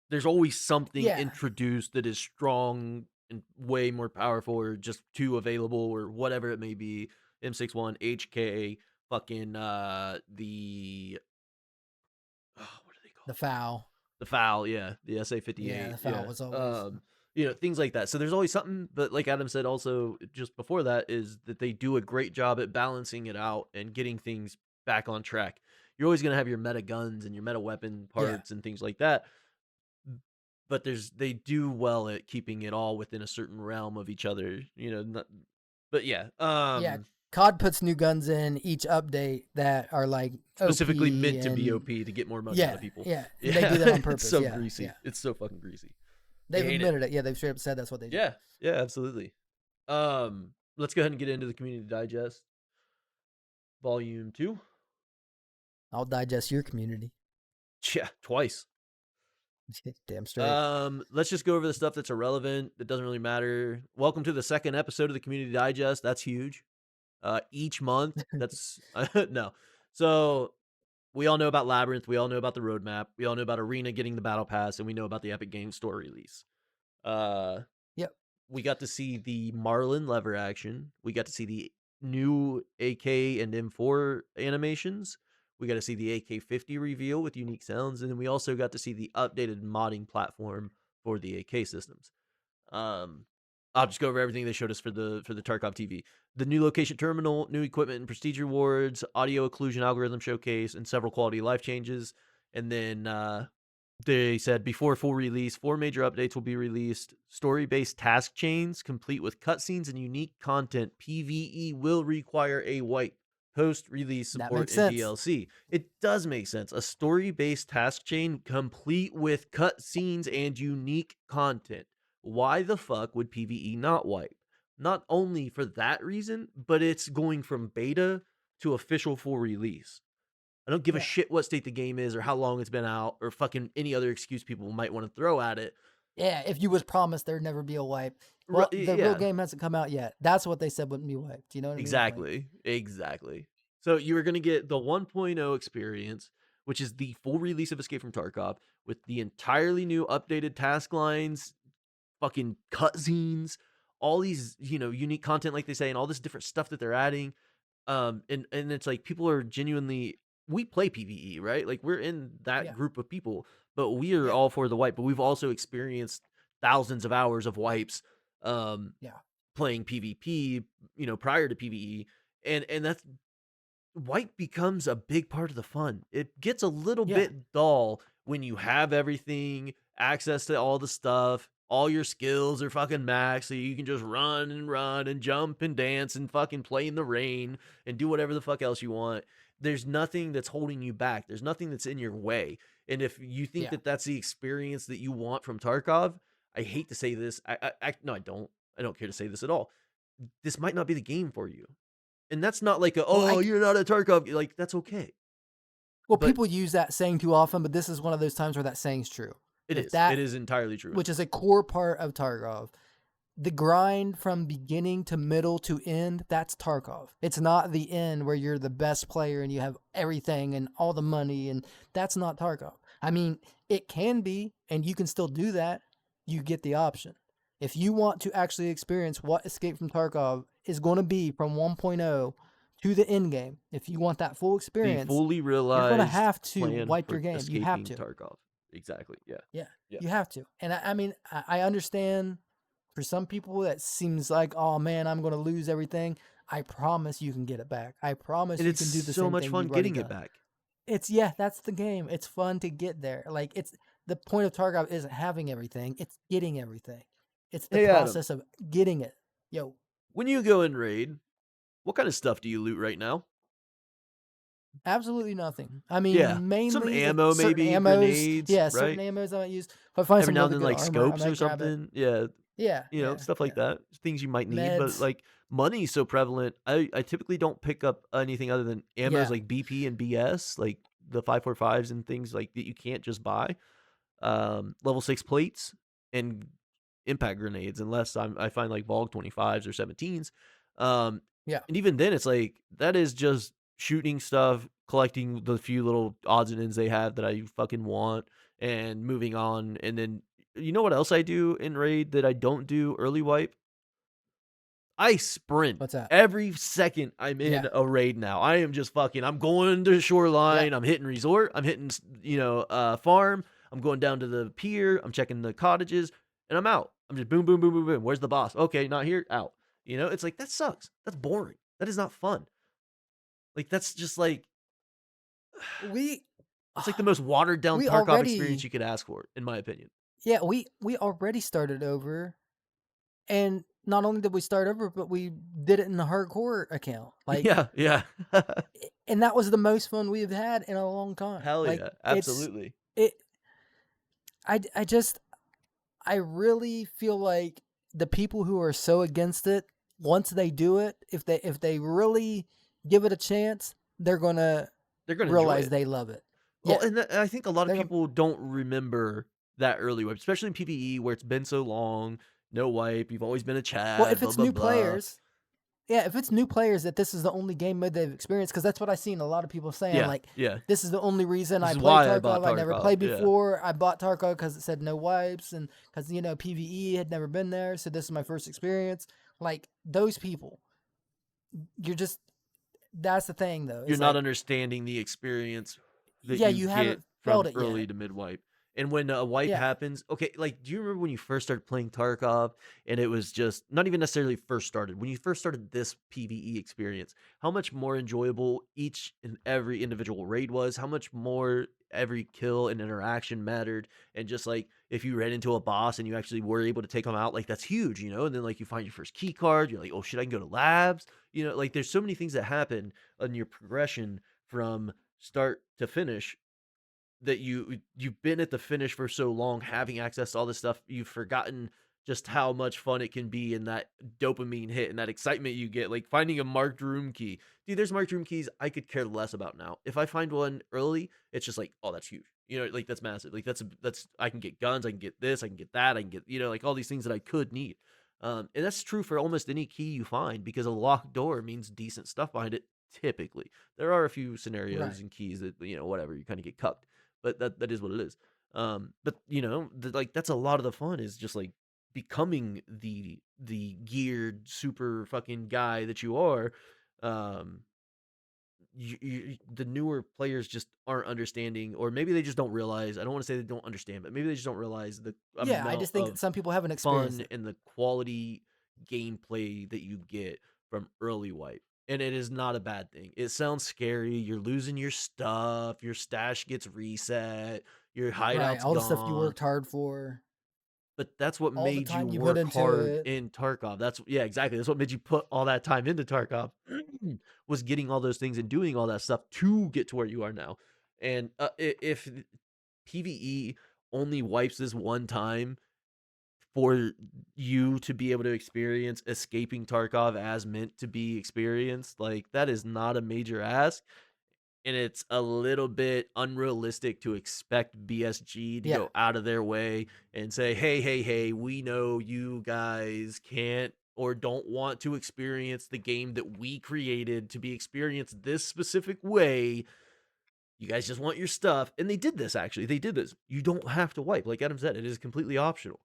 there's always something Yeah. introduced that is strong and way more powerful, or just too available, or whatever it may be. M61, HK, fucking the what are they called? The foul. The foul, yeah, the SA58, Yeah, the foul was always. things like that. So there's always something, but like Adam said, also just before that, is that they do a great job at balancing it out and getting things back on track. You're always gonna have your meta guns and your meta weapon parts and things like that, but they do well at keeping it all within a certain realm of each other. But yeah, yeah. COD puts new guns in each update that are like specifically OP meant to be and- OP to get more money out of people. Yeah, and they do that on purpose. It's so yeah, greasy. yeah. It's so fucking greasy. They've hate it. admitted it. Yeah, they've straight up said that's what they do. Yeah, absolutely. Let's go ahead and get into the Community Digest, Volume 2. I'll digest your community. Yeah, twice. Damn straight. Let's just go over the stuff that's irrelevant, that doesn't really matter. Welcome to the second episode of the Community Digest. That's huge. Each month, that's no. So we all know about Labyrinth. We all know about the roadmap. We all know about Arena getting the battle pass, and we know about the Epic Games Store release. Yep. We got to see the Marlin lever action. We got to see the new AK and M4 animations. We got to see the AK-50 reveal with unique sounds, and then we also got to see the updated modding platform for the AK systems. I'll just go over everything they showed us for the Tarkov TV. The new location terminal, new equipment and prestige rewards, audio occlusion algorithm showcase, and several quality of life changes. And then they said before full release, 4 major updates will be released. Story-based task chains, complete with cutscenes and unique content. PvE will require a wipe. Post-release That support makes and sense. DLC. It does make sense. A story-based task chain complete with cutscenes and unique content. Why the fuck would PvE not wipe? Not only for that reason, but it's going from beta to official full release. I don't give a Yeah. shit what state the game is or how long it's been out or fucking any other excuse people might want to throw at it. Yeah, if you was promised there'd never be a wipe. Well, the real yeah. game hasn't come out yet. That's what they said wouldn't be wiped. You know what I mean? Like, Exactly. So you are going to get the 1.0 experience, which is the full release of Escape from Tarkov, with the entirely new updated task lines, fucking cutscenes, all these, unique content, like they say, and all this different stuff that they're adding. And it's like people are genuinely, we play PvE, right? Like we're in that Yeah. group of people, but we are Yeah. all for the wipe. But we've also experienced thousands of hours of wipes, playing PvP, prior to PvE, and that's wipe becomes a big part of the fun. It gets a little Yeah. bit dull when you have everything, access to all the stuff, all your skills are fucking max, so you can just run and jump and dance and fucking play in the rain and do whatever the fuck else you want. There's nothing that's holding you back. There's nothing that's in your way. And if you think Yeah. that that's the experience that you want from Tarkov, I hate to say this. No, I don't. I don't care to say this at all. This might not be the game for you. And that's not like you're not a Tarkov. Like, that's okay. Well, But- people use that saying too often, but this is one of those times where that saying's true. It If is. that- It is entirely true. Which is a core part of Tarkov. The grind from beginning to middle to end, that's Tarkov. It's not the end where you're the best player and you have everything and all the money, and that's not Tarkov. I mean, it can be, and you can still do that. You get the option. If you want to actually experience what Escape from Tarkov is going to be from 1.0 to the end game, if you want that full the experience, fully realized you're going to have to plan wipe your for game. You have escaping to. Tarkov. Exactly. Yeah. Yeah. You have to. And I mean, I understand for some people that seems like, oh man, I'm going to lose everything. I promise you can get it back. I promise And you it's can do the so same much thing fun you've already getting it done. back. That's the game. It's fun to get there. Like, it's the point of Tarkov isn't having everything. It's getting everything. It's the Hey, Adam. process of getting it. Yo, When you go in raid, what kind of stuff do you loot right now? absolutely nothing. I mean, Yeah, mainly some like, ammo, certain maybe ammos. grenades, Yeah, right? certain ammos I might use. If I find Every some now and really then, good like armor, I scopes or might grab it. something. Yeah, Yeah, stuff like that. Things you might need, Meds. but like money is so prevalent. I typically don't pick up anything other than ammos Yeah. like BP and BS. Like the 545s and things like that you can't just buy. Level 6 plates and impact grenades, unless I find like Volg 25s or 17s. Um, Yeah. and even then, it's like that is just shooting stuff, collecting the few little odds and ends they have that I fucking want, and moving on. And then you know what else I do in raid that I don't do early wipe? I sprint What's that? every second I'm Yeah. in a raid now. I am just fucking. I'm going to shoreline. Yeah. I'm hitting resort. I'm hitting farm. I'm going down to the pier. I'm checking the cottages, and I'm out. I'm just boom, boom, boom, boom, boom. Where's the boss? Okay, not here. Out. It's like that sucks. That's boring. That is not fun. Like that's just like We it's like the most watered down we Tarkov experience already you could ask for, in my opinion. yeah, we already started over, and not only did we start over, but we did it in the hardcore account. Like, Yeah, yeah. and that was the most fun we've had in a long time. Hell Like, yeah, absolutely. it I just I really feel like the people who are so against it, once they do it, if they really give it a chance, they're gonna They're gonna enjoy realize it. they love it. Well, Yeah, and I think a lot of they're gonna, people don't remember that early wipe, especially in PvE where it's been so long. No wipe. You've always been a well, Chad. if Blah it's blah new blah. players, yeah, if it's new players that this is the only game mode they've experienced, because that's what I've seen a lot of people saying. Yeah, Like, yeah. this is the only reason This I is play why I bought Tarkov. I never Tarkov. played Yeah, before. I bought Tarkov because it said no wipes, and because PVE had never been there, so this is my first experience. Like, those people, you're just that's the thing though. you're It's not like, understanding the experience that yeah, you you get haven't from felt it early yet. to mid wipe. And when a wipe Yeah, happens, okay, like do you remember when you first started playing Tarkov and it was just not even necessarily first started, when you first started this PvE experience, how much more enjoyable each and every individual raid was, how much more every kill and interaction mattered, and just like if you ran into a boss and you actually were able to take them out, like that's huge, and then like you find your first key card, you're like, oh shit, I can go to labs, like there's so many things that happen in your progression from start to finish that you've been at the finish for so long, having access to all this stuff, you've forgotten just how much fun it can be, and that dopamine hit and that excitement you get, like finding a marked room key. Dude, there's marked room keys I could care less about now. If I find one early, it's just like, oh, that's huge. Like that's massive. Like that's I can get guns, I can get this, I can get that, I can get like all these things that I could need. And that's true for almost any key you find, because a locked door means decent stuff behind it. Typically, there are a few scenarios right. and keys that whatever, you kind of get cucked, but that is what it is. But like that's a lot of the fun, is just like becoming the geared super fucking guy that you are. Um, the newer players just aren't understanding, or maybe they just don't realize. I don't want to say they don't understand, but maybe they just don't realize the Yeah, I amount just think of some people haven't experienced fun it. and the quality gameplay that you get from early wipe. And it is not a bad thing. It sounds scary. You're losing your stuff. Your stash gets reset. Your Right, hideout's all the stuff you gone. worked hard for, But that's what all the made you time you put work into hard it. in Tarkov. Yeah, exactly. That's what made you put all that time into Tarkov, was getting all those things and doing all that stuff to get to where you are now. And if PvE only wipes this one time for you to be able to experience escaping Tarkov as meant to be experienced, like that is not a major ask. And it's a little bit unrealistic to expect BSG to Yeah, go out of their way and say, hey, hey, hey, we know you guys can't or don't want to experience the game that we created to be experienced this specific way. You guys just want your stuff. And they did this, actually. They did this. You don't have to wipe. Like Adam said, it is completely optional.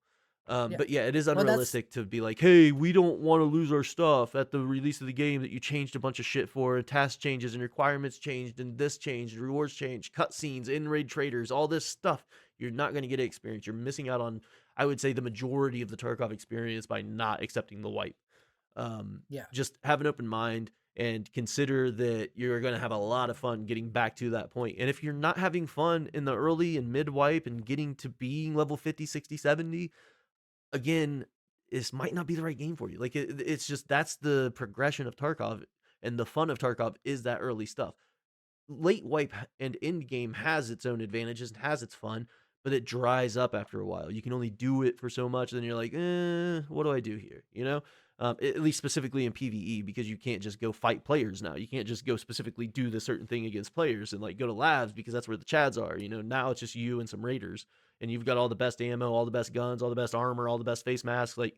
yeah. But yeah, it is Well, that's unrealistic to be like, hey, we don't want to lose our stuff at the release of the game that you changed a bunch of shit for, and task changes and requirements changed, and this changed, and rewards changed, cutscenes, in-raid traders, all this stuff. You're not going to get experience. You're missing out on, I would say, the majority of the Tarkov experience by not accepting the wipe. yeah, Just have an open mind and consider that you're going to have a lot of fun getting back to that point. And if you're not having fun in the early and mid wipe and getting to being level 50, 60, 70, again, this might not be the right game for you. Like it's just, that's the progression of Tarkov, and the fun of Tarkov is that early stuff. Late wipe and end game has its own advantages and has its fun, but it dries up after a while. You can only do it for so much, and then you're like, what do I do here? At least specifically in PvE, because you can't just go fight players now. You can't just go specifically do the certain thing against players and like go to labs because that's where the chads are. Now it's just you and some raiders, and you've got all the best ammo, all the best guns, all the best armor, all the best face masks. Like,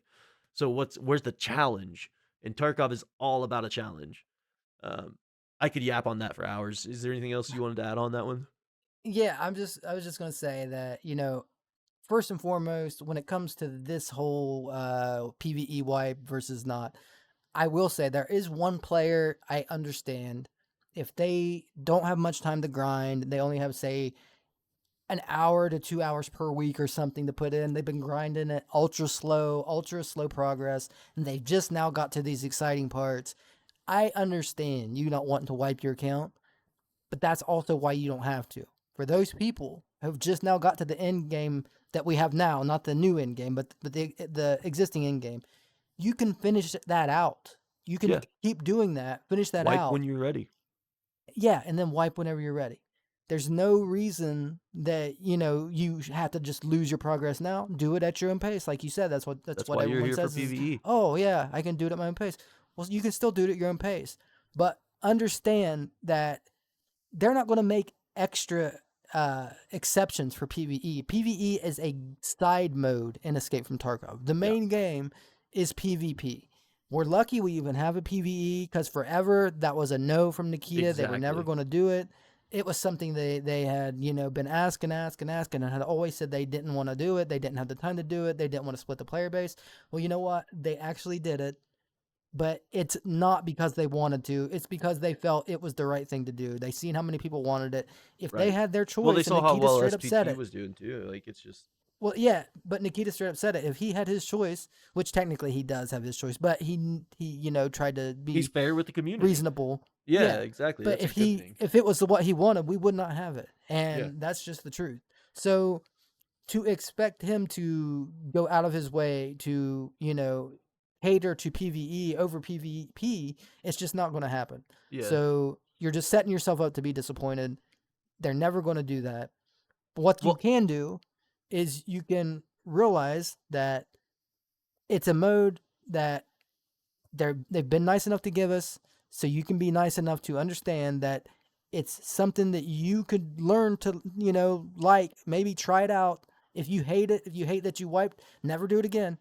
so where's the challenge? And Tarkov is all about a challenge. Um, I could yap on that for hours. Is there anything else you wanted to add on that one? Yeah, I was just gonna say that, first and foremost, when it comes to this whole PvE wipe versus not, I will say there is one player I understand. If they don't have much time to grind, they only have, say, an hour to 2 hours per week or something to put in. They've been grinding it ultra slow progress, and they've just now got to these exciting parts. I understand you not wanting to wipe your account, but that's also why you don't have to. For those people who've just now got to the end game that we have now, not the new end game, but the existing end game, you can finish that out. You can Yeah, keep doing that, finish that wipe out. when you're ready. Yeah, and then wipe whenever you're ready. There's no reason that you have to just lose your progress now. Do it at your own pace, like you said. That's what That's why you're everyone here for says is, PvE. oh yeah, I can do it at my own pace. Well, you can still do it at your own pace, but understand that they're not going to make extra exceptions for PvE. PvE is a side mode in Escape from Tarkov. The Yeah, main game is PvP. We're lucky we even have a PvE, because forever that was a no from Nikita. They were never exactly. going to do it. It was something they had been asking, and had always said they didn't want to do it. They didn't have the time to do it. They didn't want to split the player base. Well, you know what? They actually did it, but it's not because they wanted to. It's because they felt it was the right thing to do. They seen how many people wanted it. If they Right. had their Well, they choice, and saw how Nikita well straight up said SPT it. was doing too. Like, it's just Well, yeah, but Nikita straight up said it. If he had his choice, which technically he does have his choice, but he tried to he's be fair with the community. reasonable. Yeah, Yeah, exactly. but That's a good thing. if it was what he wanted, we would not have it, Yeah. and that's just the truth. So to expect him to go out of his way to cater to PvE over PvP, it's just not going to happen. Yeah. So you're just setting yourself up to be disappointed. They're never going to do that. But what you Well, can do is you can realize that it's a mode that they've been nice enough to give us, so you can be nice enough to understand that it's something that you could learn to like, maybe try it out. If you hate it, if you hate that you wiped, never do it again.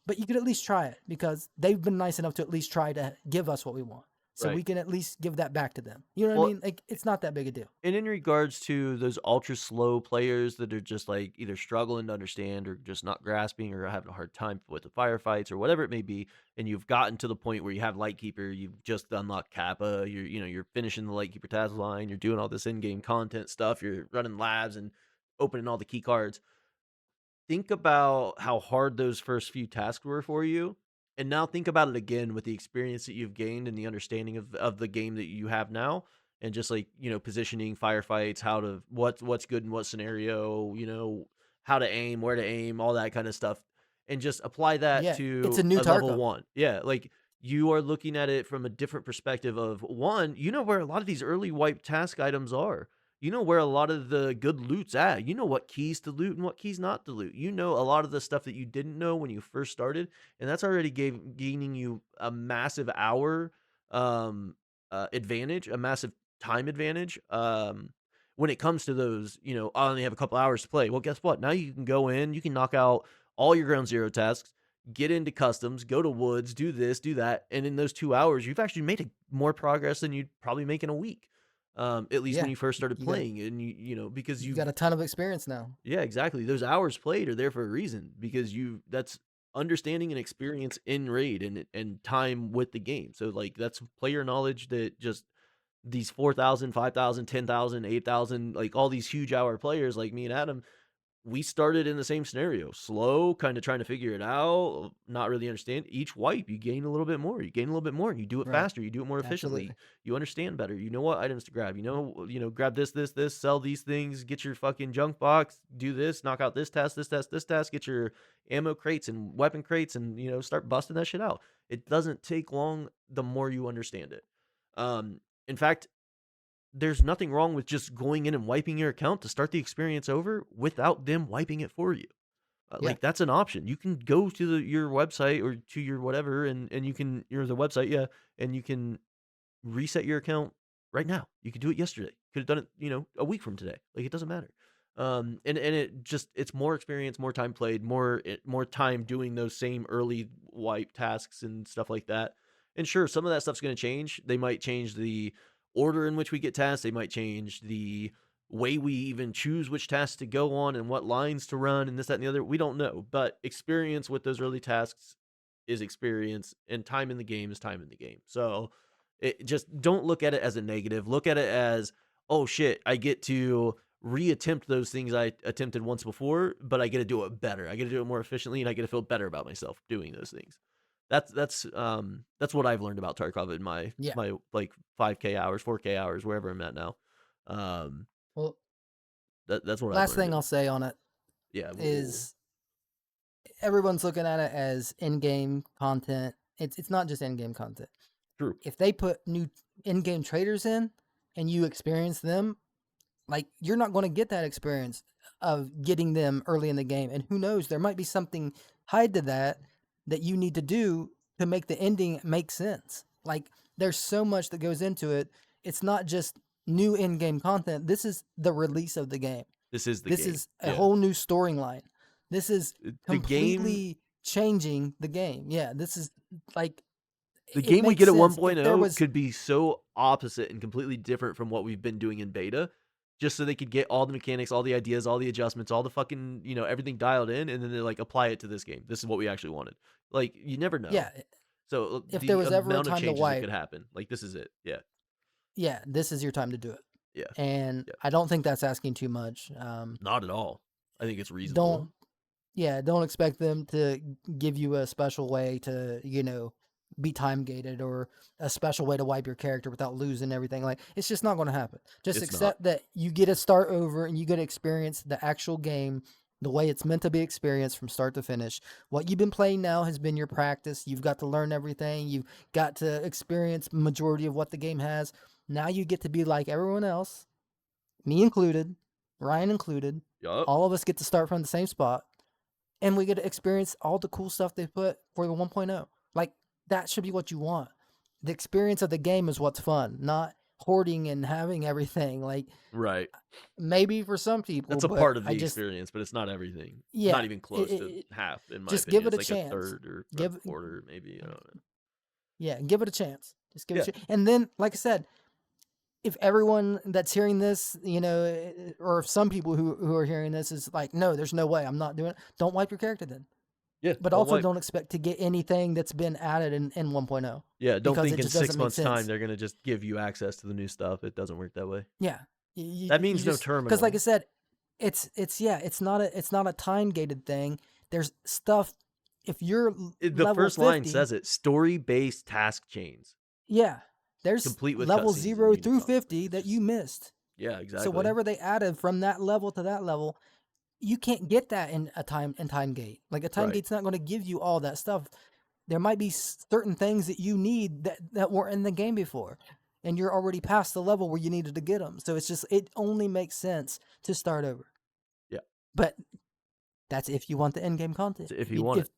But you could at least try it, because they've been nice enough to at least try to give us what we want, so right. we can at least give that back to them. You know what I Well, mean? Like, it's not that big a deal. and in regards to those ultra slow players that are just like either struggling to understand or just not grasping or having a hard time with the firefights or whatever it may be, and you've gotten to the point where you have Lightkeeper, you've just unlocked Kappa, you're finishing the Lightkeeper task line, you're doing all this in-game content stuff, you're running labs and opening all the key cards. Think about how hard those first few tasks were for you, and now think about it again with the experience that you've gained and the understanding of the game that you have now, and just like, positioning, firefights, how to what's good in what scenario, how to aim, where to aim, all that kind of stuff, and just apply that Yeah, it's a to new a level Tarkov. 1. Yeah, like, you are looking at it from a different perspective of, one, where a lot of these early wipe task items are. You know where a lot of the good loot's at. You know what keys to loot and what keys not to loot. You know a lot of the stuff that you didn't know when you first started, and that's already gaining you a massive hour advantage, a massive time advantage. When it comes to those, I only have a couple hours to play. Well, guess what? Now you can go in, you can knock out all your ground zero tasks, get into customs, go to woods, do this, do that, and in those 2 hours, you've actually made more progress than you'd probably make in a week. At least when Yeah, you first started you got playing, and because you got a ton of experience now. yeah, exactly. Those hours played are there for a reason, because that's understanding and experience in raid and time with the game. So like, that's player knowledge that just these 4,000, 5,000, 10,000, 8,000, like all these huge hour players like me and Adam, we started in the same scenario, slow, kind of trying to figure it out, not really understand. Each wipe, you gain a little bit more, you gain a little bit more, and you do it Right. faster, you do it more efficiently, Absolutely. you understand better, you know what items to grab, grab this, sell these things, get your fucking junk box, do this, knock out this task, this task, get your ammo crates and weapon crates, and start busting that shit out. It doesn't take long the more you understand it. In fact, there's nothing wrong with just going in and wiping your account to start the experience over without them wiping it for you. Yeah. Like, that's an option. You can go to your website or to your whatever, and you can, the website, yeah, and you can reset your account right now. You could do it yesterday. Could have done it, a week from today. Like, it doesn't matter. And it just, it's more experience, more time played, more time doing those same early wipe tasks and stuff like that. And sure, some of that stuff's going to change. They might change the order in which we get tasks. They might change the way we even choose which tasks to go on and what lines to run and this, that, and the other. We don't know. But experience with those early tasks is experience, and time in the game is time in the game. So just don't look at it as a negative. Look at it as, oh shit, I get to reattempt those things I attempted once before, but I get to do it better. I get to do it more efficiently, and I get to feel better about myself doing those things. That's what I've learned about Tarkov in my like 5K hours, 4K hours, wherever I'm at now. Well, that's what. Last thing I'll say on it, is everyone's looking at it as in-game content. It's not just in-game content. True. If they put new in-game traders in and you experience them, like, you're not going to get that experience of getting them early in the game. And who knows, there might be something tied to that you need to do to make the ending make sense. Like, there's so much that goes into it. It's not just new in-game content. This is the release of the game. This is the game. Is a whole new storyline. This is completely changing the game. Yeah, this is like... The game we get at 1.0 could be so opposite and completely different from what we've been doing in beta, just so they could get all the mechanics, all the ideas, all the adjustments, all the fucking, everything dialed in, and then they like apply it to this game. This is what we actually wanted. Like, you never know. Yeah. So if there was ever a time to wipe, that could happen. Like, this is it. Yeah. Yeah, this is your time to do it. Yeah. And I don't think that's asking too much. Not at all. I think it's reasonable. Don't expect them to give you a special way to, be time gated, or a special way to wipe your character without losing everything. Like, it's just not going to happen. Just accept that you get to start over and you get to experience the actual game the way it's meant to be experienced from start to finish. What you've been playing now has been your practice. You've got to learn everything. You've got to experience majority of what the game has. Now you get to be like everyone else, me included, Ryan included. Yep. All of us get to start from the same spot, and we get to experience all the cool stuff they put for the 1.0. Like, that should be what you want. The experience of the game is what's fun, not hoarding and having everything. Like, right. Maybe for some people, that's a part of the experience, but it's not everything. Yeah, not even close to half. In my just opinion. Give it it's a like chance. A third or a quarter, maybe. I don't know. Yeah, give it a chance. Just give it a chance. And then, like I said, if everyone that's hearing this, or if some people who are hearing this is like, no, there's no way, I'm not doing it. Don't wipe your character then. Yeah, but also don't expect to get anything that's been added in 1.0. Yeah, don't think in 6 months' time they're going to just give you access to the new stuff. It doesn't work that way. Yeah. That means no terminal. Because like I said, it's not a time-gated thing. There's stuff, if you're the first 50, line says it, story-based task chains. Yeah. There's complete with level 0 through 50 that you missed. Yeah, exactly. So whatever they added from that level to that level, you can't get that in a time gate. Like, a time gate's not going to give you all that stuff. There might be certain things that you need that weren't in the game before, and you're already past the level where you needed to get them. So it only makes sense to start over. Yeah. But that's if you want the in-game content. So if you want it.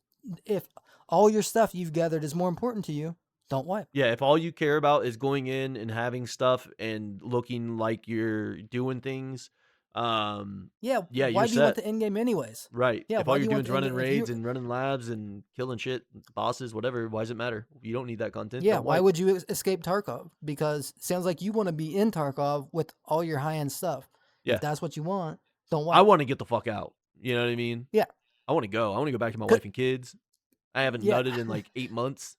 If all your stuff you've gathered is more important to you, don't wipe. Yeah, if all you care about is going in and having stuff and looking like you're doing things, why do you want the end game anyways? Right. Yeah, if all you're doing is running raids and running labs and killing shit, bosses, whatever, why does it matter? You don't need that content. Yeah, why would you escape Tarkov? Because it sounds like you want to be in Tarkov with all your high-end stuff. Yeah. If that's what you want, don't wipe. I want to get the fuck out. You know what I mean? Yeah. I want to go. I want to go back to my wife and kids. I haven't nutted in like 8 months.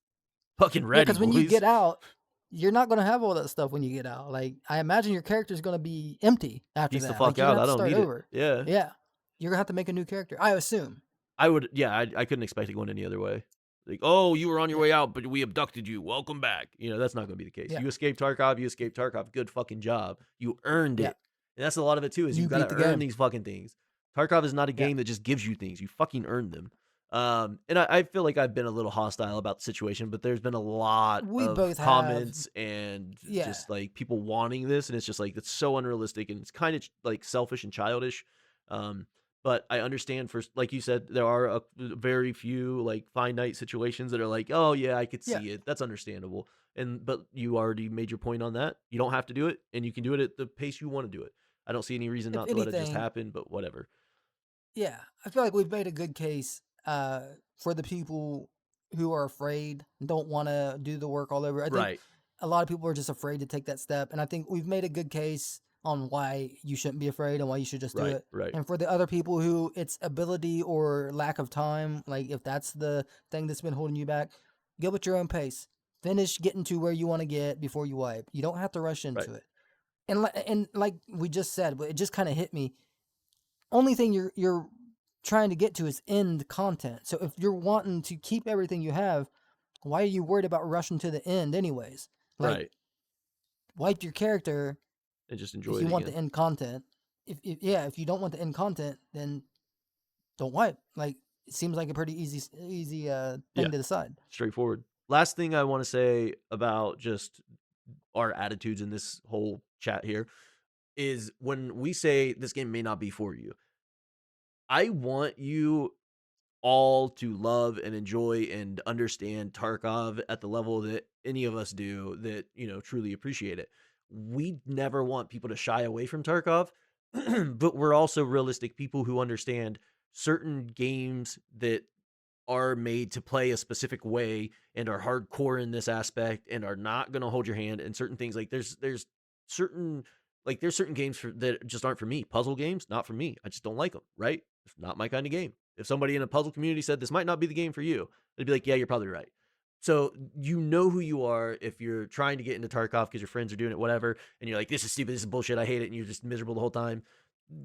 Fucking ready, because when you get out, you're not going to have all that stuff when you get out. Like, I imagine your character's going to be empty after that. The fuck out. I don't need it. Yeah. Yeah. You're going to have to make a new character, I assume. I would, I couldn't expect it going any other way. Like, oh, you were on your way out, but we abducted you. Welcome back. That's not going to be the case. Yeah. You escaped Tarkov. Good fucking job. You earned it. And that's a lot of it too, is you've got to earn these fucking things. Tarkov is not a game that just gives you things. You fucking earn them. And I feel like I've been a little hostile about the situation, but there's been a lot We of both have, comments and yeah, just like people wanting this, and it's just like it's so unrealistic and it's kind of like selfish and childish. Um, but I understand for like you said, there are a very few like finite situations that are like, oh yeah, I could yeah. see it. That's understandable. And but you already made your point on that. You don't have to do it, and you can do it at the pace you want to do it. I don't see any reason If not to let it just anything, happen, but whatever. yeah, I feel like we've made a good case for the people who are afraid, don't want to do the work all over. I think Right, a lot of people are just afraid to take that step, and I think we've made a good case on why you shouldn't be afraid and why you should just do right, it. right, And for the other people who it's ability or lack of time, like if that's the thing that's been holding you back, go at your own pace. Finish getting to where you want to get before you wipe. You don't have to rush right. into it. And like we just said, but it just kind of hit me. Only thing you're trying to get to is end content. So if you're wanting to keep everything you have, why are you worried about rushing to the end anyways? Like Right. wipe your character And just if enjoy you it want the again. end content. If you don't want the end content, then don't wipe. Like it seems like a pretty easy Yeah, thing to decide. straightforward. Last thing I want to say about just our attitudes in this whole chat here is when we say this game may not be for you, I want you all to love and enjoy and understand Tarkov at the level that any of us do that, truly appreciate it. We never want people to shy away from Tarkov, but we're also realistic people who understand certain games that are made to play a specific way and are hardcore in this aspect and are not going to hold your hand and certain things like certain there's certain games that just aren't for me. Puzzle games, not for me. I just don't like them, right? It's not my kind of game. If somebody in a puzzle community said this might not be the game for you, they'd be like, yeah, you're probably right. So you know who you are if you're trying to get into Tarkov because your friends are doing it, whatever, and you're like, this is stupid, this is bullshit, I hate it, and you're just miserable the whole time.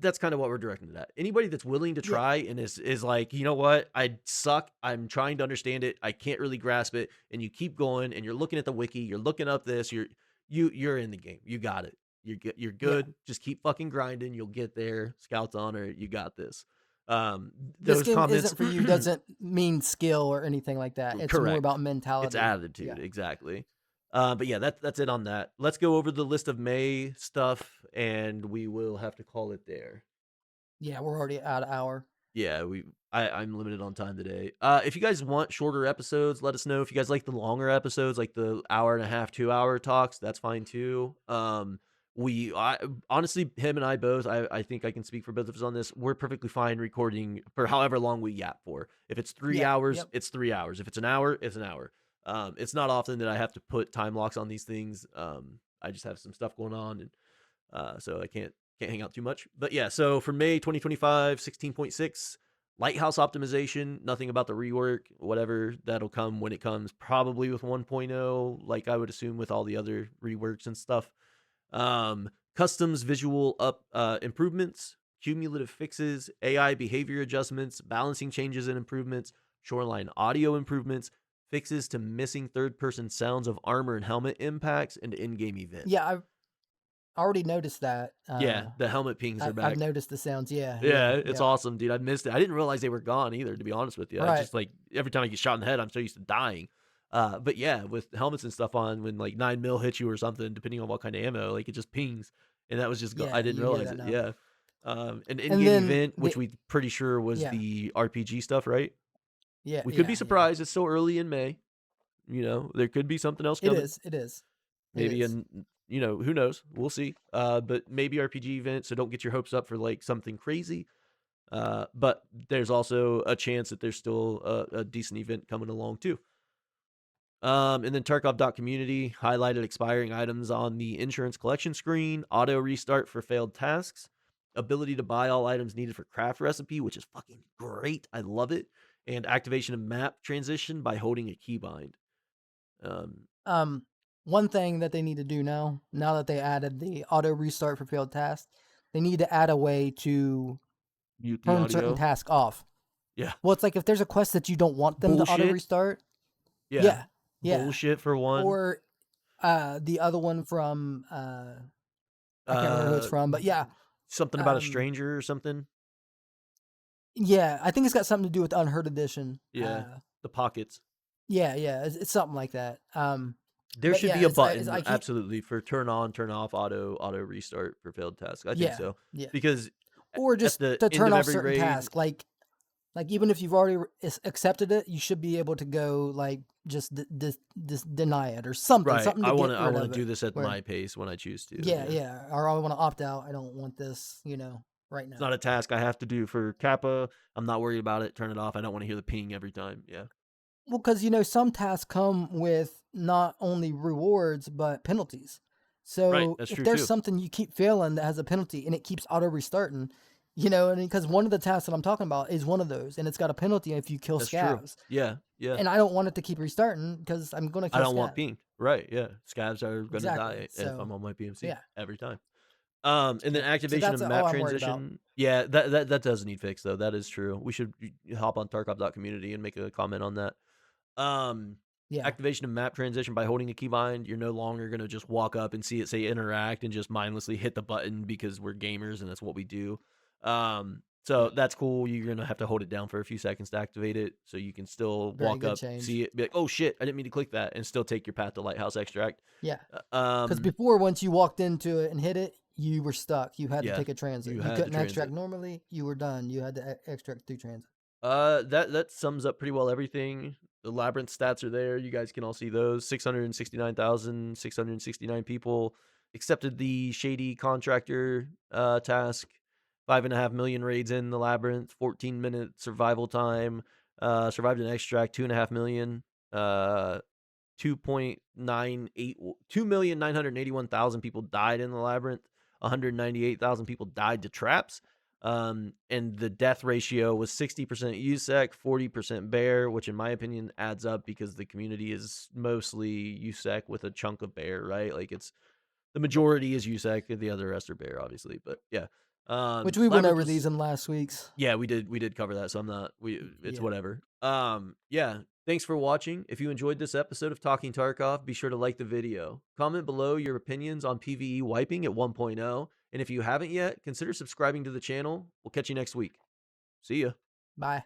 That's kind of what we're directing it at. Anybody that's willing to Yeah, try and is like, you know what, I suck. I'm trying to understand it. I can't really grasp it. And you keep going and you're looking at the wiki. You're looking up this. You're in the game. You got it. You're yeah. good. Just keep fucking grinding. You'll get there. Scouts honor. You got this. This Those game comments, isn't for you doesn't mean skill or anything like that. It's more correct. about It's mentality. Yeah. attitude, exactly. But yeah, that's it on that. Let's go over the list of May stuff, and we will have to call it there. Yeah, we're already out of hour. Yeah, I'm limited on time today. If you guys want shorter episodes, let us know. If you guys like the longer episodes, like the hour and a half, 2 hour talks, that's fine too. I honestly, him and I both, I think I can speak for both of us on this. We're perfectly fine recording for however long we yap for. If it's three Yeah. hours, Yep. it's 3 hours. If it's an hour, it's an hour. It's not often that I have to put time locks on these things. I just have some stuff going on, and so I can't hang out too much. But yeah, so for May 2025, 16.6, Lighthouse optimization, nothing about the rework, whatever, that'll come when it comes, probably with 1.0, like I would assume with all the other reworks and stuff. Customs visual improvements, cumulative fixes, AI behavior adjustments, balancing changes and improvements, shoreline audio improvements, fixes to missing third-person sounds of armor and helmet impacts, and in-game events. Yeah, I've already noticed that. Yeah, the helmet pings are I've back. noticed the sounds. Yeah, Yeah, yeah, it's yeah. awesome, dude. I missed it. I didn't realize they were gone either, to be honest with you. I Right. just like every time I get shot in the head, I'm so used to dying. But yeah, with helmets and stuff on, when like 9 mil hits you or something, depending on what kind of ammo, like it just pings, and that was just I Yeah, didn't you hear realize that it. now. Yeah, an And in-game then event, which we pretty sure was yeah, the RPG stuff, right? yeah, We could be yeah, yeah. surprised. It's so early in May. There could be something else It coming. is. It is. It Maybe is. an who knows? We'll see. But maybe RPG event. So don't get your hopes up for like something crazy. But there's also a chance that there's still a decent event coming along too. And then Tarkov.community highlighted expiring items on the insurance collection screen, auto restart for failed tasks, ability to buy all items needed for craft recipe, which is fucking great. I love it. And activation of map transition by holding a keybind. Um, Um, one thing that they need to do now that they added the auto restart for failed tasks, they need to add a way to Mute the turn certain audio. tasks off. Yeah. Well, it's like if there's a quest that you don't want them to auto Bullshit. restart. Yeah. Yeah, yeah. Bullshit for one. Or the other one from I can't remember who it's Uh, from, but yeah, Something about a um, stranger or something. Yeah, I think it's got something to do with the Unheard Edition. Yeah, the pockets. Yeah, it's something like that. There But should yeah, be a it's button, I can't. absolutely, for turn on, turn off, auto restart for failed tasks. I think Yeah, so yeah. because Or at just the to end turn of off every certain raid, tasks, like even if you've already accepted it, you should be able to go like just deny it or something, right? something to I want get to I rid want to of do it. this at Where my pace when I choose to. yeah, Yeah. yeah, or I want to opt out. I don't want this, right It's now. not a task I have to do for Kappa. I'm not worried about it. Turn it off. I don't want to hear the ping every time. Yeah. Well, because some tasks come with not only rewards but penalties. Right. So That's if true there's too. something you keep failing that has a penalty and it keeps auto restarting, and because one of the tasks that I'm talking about is one of those, and it's got a penalty if you kill That's true. scavs, Yeah. Yeah. and I don't want it to keep restarting because I'm gonna I kill don't want scavs. ping. Right. Yeah. Scavs are going to Exactly. die if I'm So on my PMC yeah, every time. And then yeah. So activation of that's map all I'm worried about. transition. Yeah, that does need fix though. That is true. We should hop on Tarkov.community and make a comment on that. Um, Yeah. Activation of map transition by holding a keybind. You're no longer gonna just walk up and see it say interact and just mindlessly hit the button because we're gamers and that's what we do. So that's cool. You're gonna have to hold it down for a few seconds to activate it, so you can still Very walk good up, change. see it, be like, "Oh shit, I didn't mean to click that," and still take your path to Lighthouse Extract. Yeah. Uh, Because Um, before, once you walked into it and hit it, you were stuck. You had to yeah, take a transit. you You had to couldn't extract transit. normally. You were done. You had to extract through transit. That sums up pretty well everything. The labyrinth stats are there. You guys can all see those. 669,669 people accepted the shady contractor task. 5.5 million raids in the labyrinth. 14-minute survival time. Survived an extract. 2.5 million. 2.98 2,981,000 people died in the labyrinth. 198,000 people died to traps. And the death ratio was 60% USEC, 40% bear, which in my opinion adds up because the community is mostly USEC with a chunk of bear, right? Like it's the majority is USEC, the other rest are bear, obviously. But yeah. Which we went Labyrinth over was these in last week's. yeah, we did cover that, so I'm not it's Yeah. whatever. Yeah, thanks for watching. If you enjoyed this episode of Talking Tarkov, be sure to like the video. Comment below your opinions on PvE wiping at 1.0, and if you haven't yet, consider subscribing to the channel. We'll catch you next week. See ya. Bye.